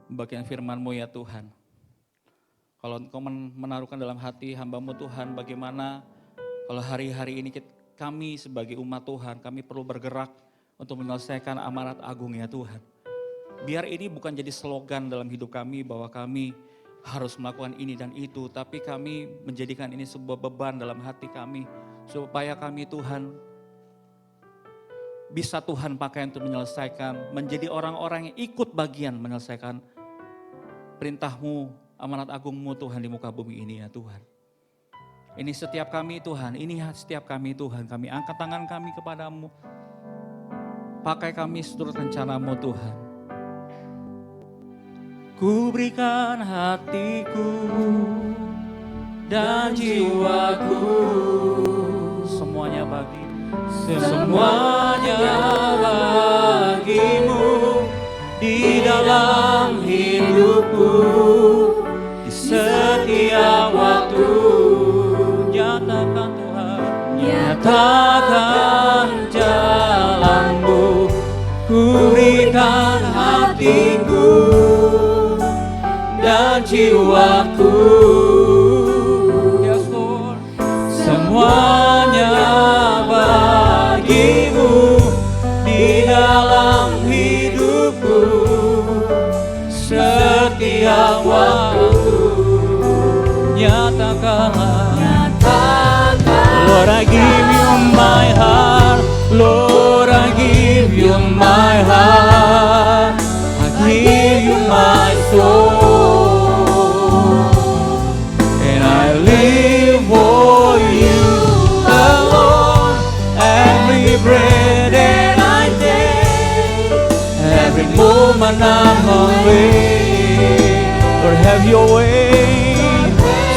bagian firman-Mu ya Tuhan. Kalau Engkau menaruhkan dalam hati hamba-Mu Tuhan, bagaimana kalau hari-hari ini kami sebagai umat Tuhan, kami perlu bergerak untuk menyelesaikan amanat agung ya Tuhan. Biar ini bukan jadi slogan dalam hidup kami bahwa kami harus melakukan ini dan itu, tapi kami menjadikan ini sebuah beban dalam hati kami, supaya kami Tuhan, bisa Tuhan pakai untuk menyelesaikan, menjadi orang-orang yang ikut bagian menyelesaikan perintah-Mu, amanat agung-Mu Tuhan di muka bumi ini ya Tuhan. Ini setiap kami Tuhan, ini setiap kami Tuhan, kami angkat tangan kami kepadamu. Pakai kami seturut rencana-Mu Tuhan. Ku berikan hatiku dan jiwaku, semuanya bagimu, di dalam hidupku, di setiap waktu. Nyatakan Tuhan, nyatakan jalan-Mu. Ku berikan hatiku dan jiwaku, yes Lord, semuanya bagimu, di dalam hidupku, setiap waktu. Nyatakanlah, Lord I give you my heart, Lord I give you my heart, I give you my soul, and I live for you alone. Every breath that I take, every moment I'm away, Lord have your way.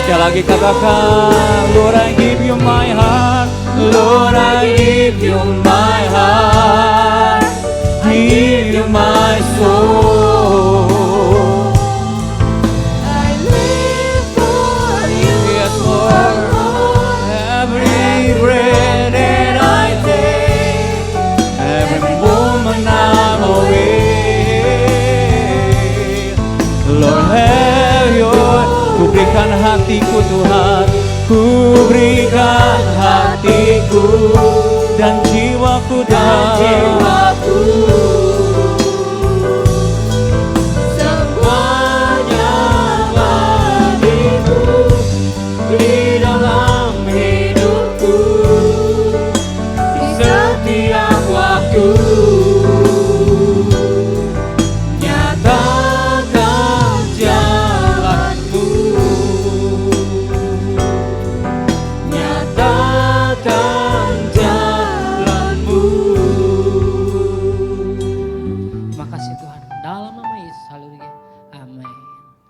Sekali lagi katakan, Lord I give you my heart, Lord I give you my heart, give you my soul. I live for you, yes Lord. Every breath that I take, every moment I'm away, Lord have your. Ku berikan hatiku Tuhan, ku berikan hatiku dan jiwaku Tuhan. Semuanya bagimu, di dalam hidupku, di setiap waktu.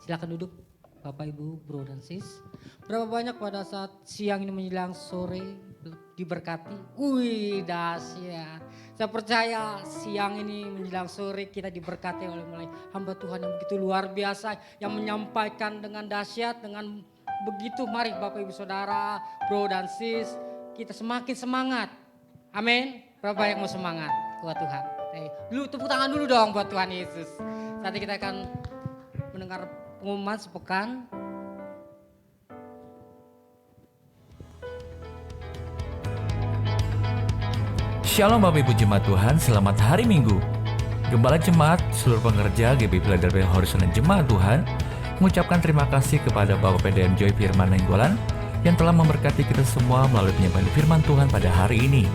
Silakan duduk Bapak Ibu, Bro dan Sis. Berapa banyak pada saat siang ini menjelang sore diberkati? Wih dahsyat. Saya percaya siang ini menjelang sore kita diberkati oleh mulai hamba Tuhan yang begitu luar biasa. Yang menyampaikan dengan dahsyat, dengan begitu. Mari Bapak Ibu Saudara, Bro dan Sis, kita semakin semangat. Amin. Berapa yang mau semangat buat Tuhan? Dulu tepuk tangan dulu dong buat Tuhan Yesus. Nanti kita akan mendengar pengumuman sepekan. Shalom Bapak Ibu Jemaat Tuhan, selamat hari Minggu. Gembala Jemaat, seluruh pengerja GBI Philadelphia Horizon dan Jemaat Tuhan mengucapkan terima kasih kepada Bapak PDM Joy Firman Nainggolan yang telah memberkati kita semua melalui penyampaian firman Tuhan pada hari ini.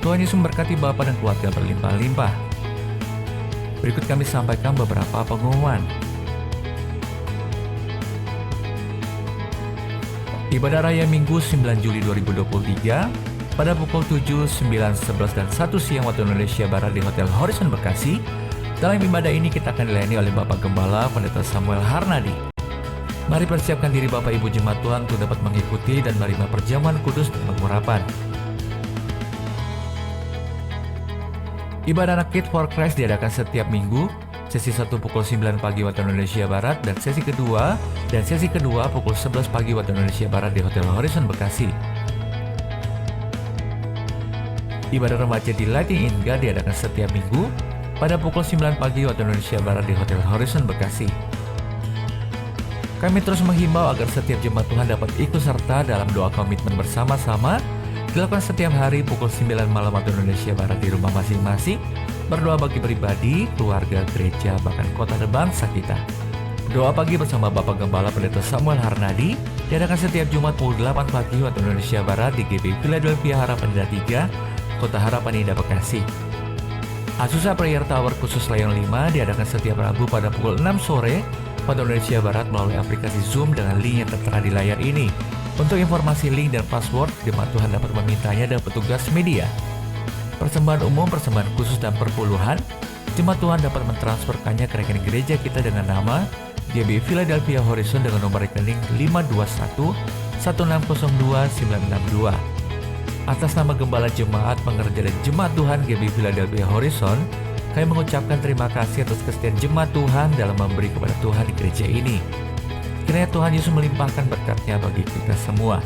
Tuhan Yesus memberkati Bapak dan keluarga berlimpah-limpah. Berikut kami sampaikan beberapa pengumuman. Ibadah Raya Minggu 9 Juli 2023 pada pukul 7, 9, 11, dan 1 siang waktu Indonesia Barat di Hotel Horizon Bekasi. Dalam ibadah ini kita akan dilayani oleh Bapak Gembala Pendeta Samuel Harnadi. Mari persiapkan diri Bapak Ibu Jemaat Tuhan untuk dapat mengikuti dan menerima perjamuan kudus dan pengurapan. Ibadah anak Kids for Christ diadakan setiap minggu. Sesi 1 pukul 9 pagi waktu Indonesia Barat dan sesi kedua pukul 11 pagi waktu Indonesia Barat di Hotel Horizon Bekasi. Ibadah remaja di Lighting in God diadakan setiap minggu pada pukul 9 pagi waktu Indonesia Barat di Hotel Horizon Bekasi. Kami terus menghimbau agar setiap jemaat Tuhan dapat ikut serta dalam doa komitmen bersama-sama dilakukan setiap hari pukul 9 malam waktu Indonesia Barat di rumah masing-masing. Berdoa bagi pribadi, keluarga, gereja, bahkan kota dan bangsa kita. Doa pagi bersama Bapak Gembala Pendeta Samuel Harnadi diadakan setiap Jumat pukul 8 pagi waktu Indonesia Barat di GBI Philadelphia Harapan Indah 3, Kota Harapan Indah Bekasi. Azusa Prayer Tower khusus Layon 5 diadakan setiap Rabu pada pukul 6 sore waktu Indonesia Barat melalui aplikasi Zoom dengan link yang tertera di layar ini. Untuk informasi link dan password, jemaat Tuhan dapat memintanya dari petugas media. Persembahan umum, persembahan khusus, dan perpuluhan, jemaat Tuhan dapat mentransferkannya ke rekening gereja kita dengan nama GBI Philadelphia Horizon dengan nomor rekening 521 1602 962. Atas nama Gembala Jemaat, Pengerja dan Jemaat Tuhan GBI Philadelphia Horizon, kami mengucapkan terima kasih atas kesetiaan jemaat Tuhan dalam memberi kepada Tuhan di gereja ini. Kiranya Tuhan Yesus melimpahkan berkat-Nya bagi kita semua.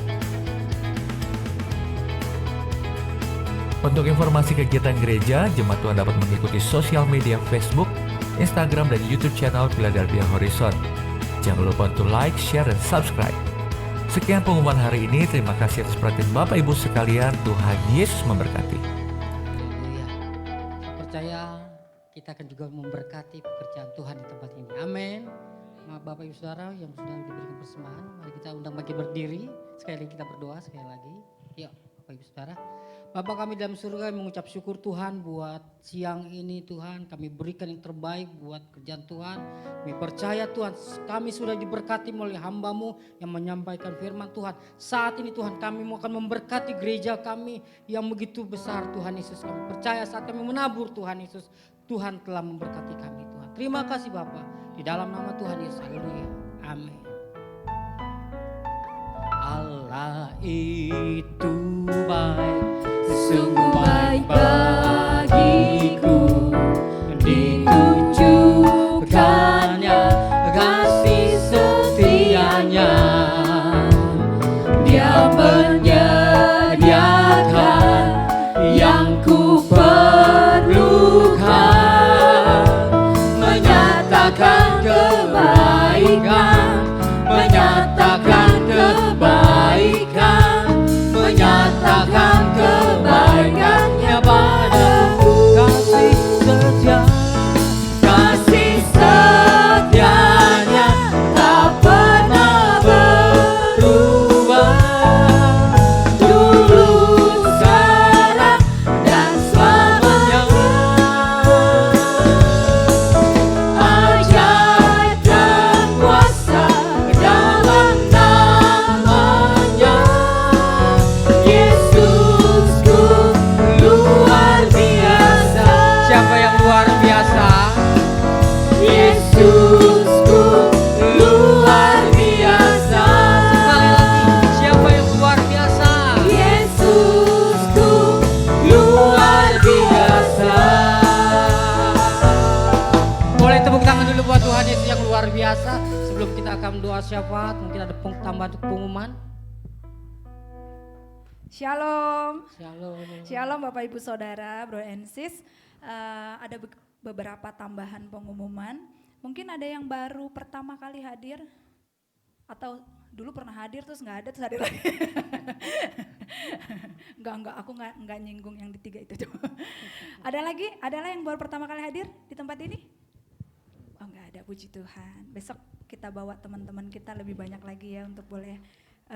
Untuk informasi kegiatan gereja, jemaat Tuhan dapat mengikuti sosial media Facebook, Instagram, dan YouTube channel Philadelphia Horizon. Jangan lupa untuk like, share, dan subscribe. Sekian pengumuman hari ini. Terima kasih atas perhatian Bapak Ibu sekalian. Tuhan Yesus memberkati. Haleluya. Saya percaya kita akan juga memberkati pekerjaan Tuhan di tempat ini. Amin. Bapak Ibu Saudara yang sudah diberikan persembahan, mari kita undang bagi berdiri. Sekali lagi kita berdoa sekali lagi. Yuk Bapak Ibu Saudara. Bapa kami dalam surga, kami mengucap syukur Tuhan buat siang ini Tuhan. Kami berikan yang terbaik buat kerjaan Tuhan. Kami percaya Tuhan kami sudah diberkati oleh hamba-Mu yang menyampaikan firman Tuhan. Saat ini Tuhan kami akan memberkati gereja kami yang begitu besar Tuhan Yesus. Kami percaya saat kami menabur Tuhan Yesus, Tuhan telah memberkati kami Tuhan. Terima kasih Bapa. Di dalam nama Tuhan Yesus. Haleluya. Amin. Allah itu baik, sungguh baik bagiku. Ditujukannya kasih setianya. Dia menyediakan yang ku perlukan, menyatakan kebaikan, menyatakan kebaikan, menyatakan kebaikannya padaku. Kasih setia, kasih setianya tak pernah berubah. Dulu, sekarang, dan selamanya. Ajaib dan kuasa dalam namanya. Yesusku luar biasa. Siapa yang luar biasa? Yesusku luar biasa. Sekali lagi, siapa yang luar biasa? Yesusku luar biasa. Boleh tepuk tangan dulu buat Tuhan Yesus yang luar biasa. Sebelum kita akan doa syafaat, mungkin ada tambahan untuk pengumuman. Shalom, Shalom. shalom Bapak Ibu Saudara, Bro and Sis. Ada beberapa tambahan pengumuman. Mungkin ada yang baru pertama kali hadir atau dulu pernah hadir terus nggak ada terus hadir lagi. Enggak, aku nggak nyinggung yang di 3 itu. Ada lagi? Adalah yang baru pertama kali hadir di tempat ini? Oh nggak ada, puji Tuhan. Besok kita bawa teman-teman kita lebih banyak lagi ya untuk boleh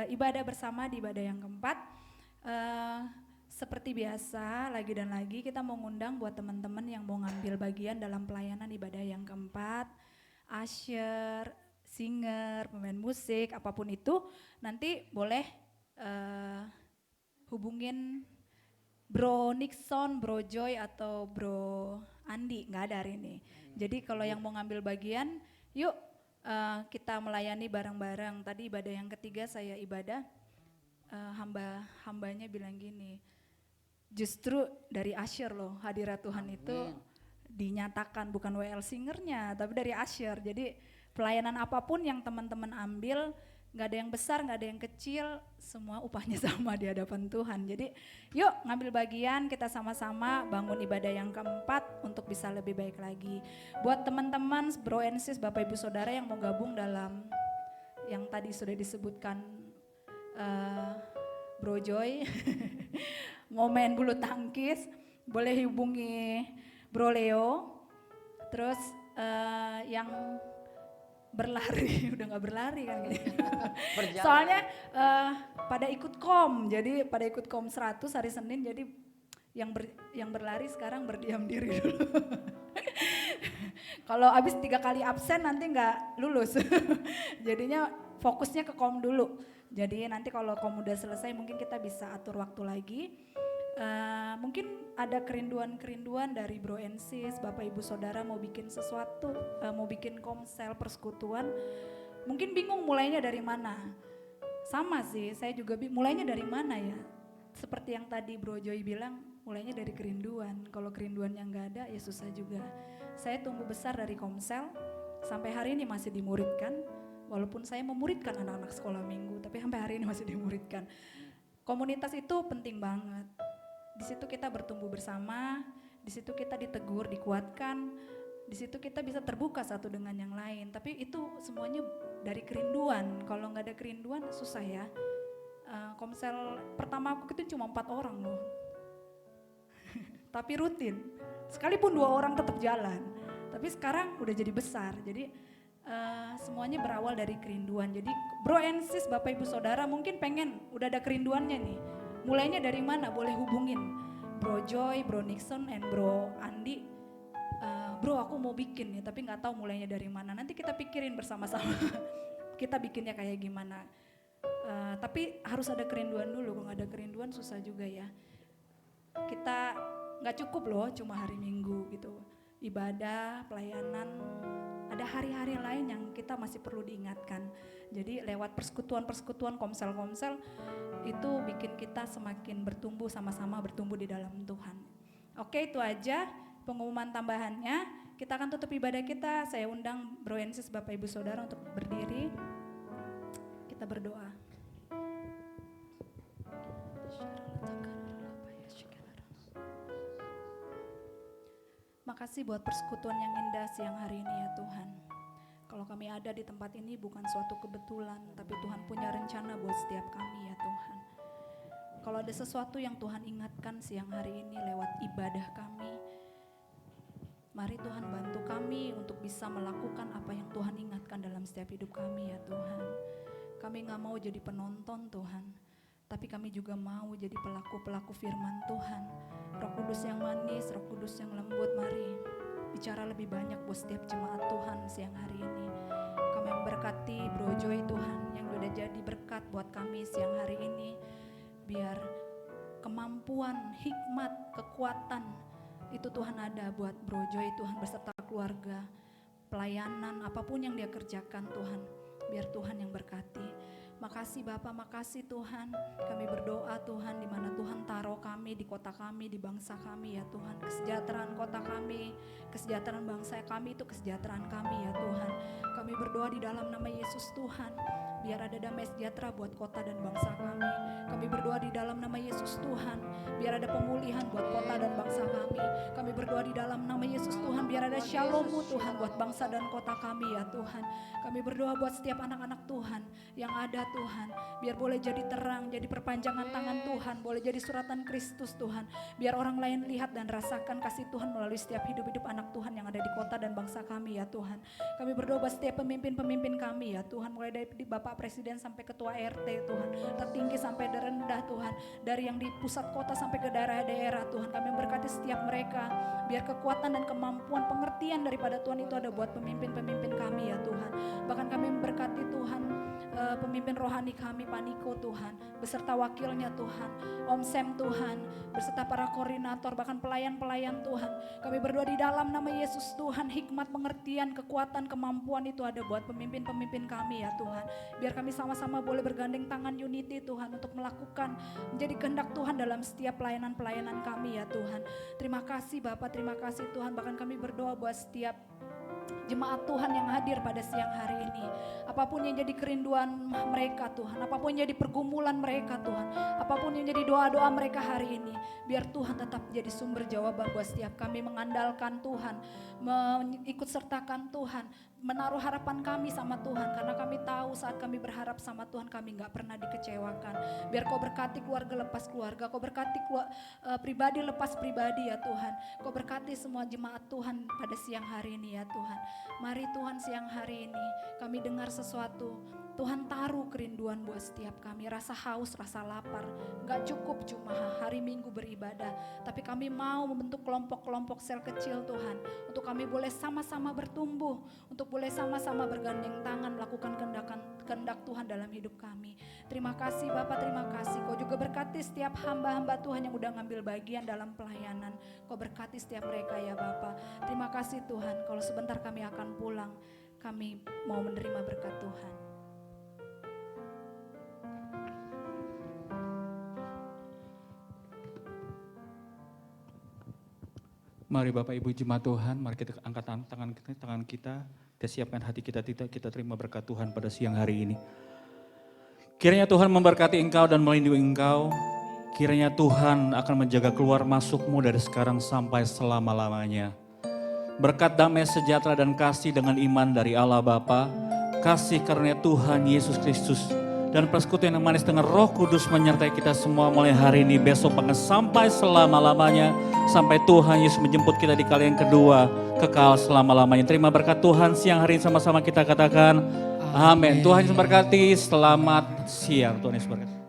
ibadah bersama di ibadah yang keempat. Seperti biasa, lagi dan lagi kita mau ngundang buat teman-teman yang mau ngambil bagian dalam pelayanan ibadah yang keempat, usher, singer, pemain musik, apapun itu, nanti boleh hubungin Bro Nixon, Bro Joy, atau Bro Andi, nggak ada hari ini. Jadi kalau yang mau ngambil bagian, yuk kita melayani bareng-bareng. Tadi ibadah yang ketiga saya ibadah, hambanya bilang gini, justru dari usher loh hadirat Tuhan itu dinyatakan, bukan WL singernya, tapi dari usher. Jadi pelayanan apapun yang teman-teman ambil, nggak ada yang besar, nggak ada yang kecil, semua upahnya sama di hadapan Tuhan. Jadi yuk ngambil bagian, kita sama-sama bangun ibadah yang keempat untuk bisa lebih baik lagi. Buat teman-teman Bro and Sis, Bapak Ibu Saudara yang mau gabung dalam yang tadi sudah disebutkan Bro Joy, mau main bulu tangkis, boleh hubungi Bro Leo. Terus yang berlari, udah gak berlari kan gitu. Soalnya pada ikut kom, jadi pada ikut kom 100 hari Senin, jadi yang berlari sekarang berdiam diri dulu. Kalau habis 3 kali absen nanti gak lulus. Jadinya fokusnya ke kom dulu. Jadi nanti kalau kom udah selesai mungkin kita bisa atur waktu lagi. Mungkin ada kerinduan-kerinduan dari Bro and Sis, Bapak Ibu Saudara mau bikin sesuatu, mau bikin komsel persekutuan, mungkin bingung mulainya dari mana. Sama sih, saya juga mulainya dari mana ya. Seperti yang tadi Bro Joy bilang, mulainya dari kerinduan. Kalau kerinduan yang gak ada ya susah juga. Saya tumbuh besar dari komsel, sampai hari ini masih dimuridkan. Walaupun saya memuridkan anak-anak sekolah minggu, tapi sampai hari ini masih dimuridkan. Komunitas itu penting banget. Di situ kita bertumbuh bersama, di situ kita ditegur, dikuatkan, di situ kita bisa terbuka satu dengan yang lain. Tapi itu semuanya dari kerinduan. Kalau nggak ada kerinduan susah ya. Komsel pertama aku itu cuma 4 orang loh. Tapi rutin. Sekalipun 2 orang tetap jalan. Tapi sekarang udah jadi besar. Jadi semuanya berawal dari kerinduan. Jadi Bro and Sis, Bapak Ibu Saudara mungkin pengen udah ada kerinduannya nih. Mulainya dari mana? Boleh hubungin Bro Joy, Bro Nixon, and Bro Andi. Bro aku mau bikin nih, tapi nggak tahu mulainya dari mana. Nanti kita pikirin bersama-sama. Kita bikinnya kayak gimana. Tapi harus ada kerinduan dulu. Kalau nggak ada kerinduan susah juga ya. Kita nggak cukup loh cuma hari Minggu gitu. Ibadah, pelayanan. Ada hari-hari lain yang kita masih perlu diingatkan. Jadi lewat persekutuan-persekutuan, komsel-komsel itu bikin kita semakin bertumbuh, sama-sama bertumbuh di dalam Tuhan. Oke, itu aja pengumuman tambahannya. Kita akan tutup ibadah kita. Saya undang Bro and Sis, Bapak Ibu Saudara untuk berdiri. Kita berdoa. Makasih buat persekutuan yang indah siang hari ini ya Tuhan. Kalau kami ada di tempat ini bukan suatu kebetulan, tapi Tuhan punya rencana buat setiap kami ya Tuhan. Kalau ada sesuatu yang Tuhan ingatkan siang hari ini lewat ibadah kami, mari Tuhan bantu kami untuk bisa melakukan apa yang Tuhan ingatkan dalam setiap hidup kami ya Tuhan. Kami gak mau jadi penonton Tuhan, tapi kami juga mau jadi pelaku-pelaku firman Tuhan. Roh Kudus yang manis, Roh Kudus yang lembut, mari bicara lebih banyak buat setiap jemaat Tuhan siang hari ini. Kami memberkati Bro Joy Tuhan yang udah jadi berkat buat kami siang hari ini. Biar kemampuan, hikmat, kekuatan itu Tuhan ada buat Bro Joy Tuhan beserta keluarga. Pelayanan apapun yang dia kerjakan Tuhan, biar Tuhan yang berkati. Makasih Bapak, makasih Tuhan. Kami berdoa Tuhan di mana Tuhan taruh kami, di kota kami, di bangsa kami ya Tuhan. Kesejahteraan kota kami, kesejahteraan bangsa kami itu kesejahteraan kami ya Tuhan. Kami berdoa di dalam nama Yesus Tuhan. Biar ada damai sejahtera buat kota dan bangsa kami. Kami berdoa di dalam nama Yesus Tuhan. Biar ada pemulihan buat kota dan bangsa kami. Kami berdoa di dalam nama Yesus Tuhan. Biar ada shalom-Mu Tuhan buat bangsa dan kota kami ya Tuhan. Kami berdoa buat setiap anak-anak Tuhan yang ada Tuhan. Biar boleh jadi terang, jadi perpanjangan tangan Tuhan, boleh jadi suratan Kristus Tuhan. Biar orang lain lihat dan rasakan kasih Tuhan melalui setiap hidup-hidup anak Tuhan yang ada di kota dan bangsa kami ya Tuhan. Kami berdoa buat setiap pemimpin-pemimpin kami ya Tuhan, mulai dari Bapak Presiden sampai Ketua RT Tuhan, tertinggi sampai terendah Tuhan, dari yang di pusat kota sampai ke daerah-daerah Tuhan. Kami memberkati setiap mereka, biar kekuatan dan kemampuan pengertian daripada Tuhan itu ada buat pemimpin-pemimpin kami ya Tuhan. Bahkan kami memberkati Tuhan pemimpin rohani kami Pak Niko Tuhan, beserta wakilnya Tuhan, Om Sam Tuhan, beserta para koordinator, bahkan pelayan-pelayan Tuhan. Kami berdoa di dalam nama Yesus Tuhan, hikmat, pengertian, kekuatan, kemampuan itu ada buat pemimpin-pemimpin kami ya Tuhan. Biar kami sama-sama boleh bergandeng tangan unity Tuhan untuk melakukan menjadi kehendak Tuhan dalam setiap pelayanan-pelayanan kami ya Tuhan. Terima kasih Bapak, terima kasih Tuhan. Bahkan kami berdoa buat setiap jemaat Tuhan yang hadir pada siang hari ini. Apapun yang jadi kerinduan mereka Tuhan, apapun yang jadi pergumulan mereka Tuhan, apapun yang jadi doa-doa mereka hari ini, biar Tuhan tetap jadi sumber jawaban buat setiap kami mengandalkan Tuhan, mengikut sertakan Tuhan, menaruh harapan kami sama Tuhan, karena kami tahu saat kami berharap sama Tuhan kami gak pernah dikecewakan. Biar Kau berkati keluarga lepas keluarga, Kau berkati pribadi lepas pribadi ya Tuhan. Kau berkati semua jemaat Tuhan pada siang hari ini ya Tuhan. Mari Tuhan siang hari ini kami dengar sesuatu. Tuhan taruh kerinduan buat setiap kami, rasa haus, rasa lapar. Gak cukup cuma hari Minggu beribadah, tapi kami mau membentuk kelompok-kelompok sel kecil Tuhan, untuk kami boleh sama-sama bertumbuh, untuk boleh sama-sama bergandeng tangan melakukan kehendak Tuhan dalam hidup kami. Terima kasih Bapak, terima kasih. Kau juga berkati setiap hamba-hamba Tuhan yang udah ngambil bagian dalam pelayanan. Kau berkati setiap mereka ya Bapak. Terima kasih Tuhan, kalau sebentar kami akan pulang, kami mau menerima berkat Tuhan. Mari Bapak Ibu jemaat Tuhan, mari kita angkat tangan kita siapkan hati kita terima berkat Tuhan pada siang hari ini. Kiranya Tuhan memberkati engkau dan melindungi engkau. Kiranya Tuhan akan menjaga keluar masukmu dari sekarang sampai selama-lamanya. Berkat damai sejahtera dan kasih dengan iman dari Allah Bapa, kasih karunia Tuhan Yesus Kristus, dan persekutuan yang manis dengan Roh Kudus menyertai kita semua mulai hari ini, besok bahkan sampai selama-lamanya, sampai Tuhan Yesus menjemput kita di kali yang kedua, kekal selama-lamanya. Terima berkat Tuhan siang hari ini sama-sama kita katakan amin. Tuhan Yesus berkati, selamat siang. Tuhan Yesus berkati.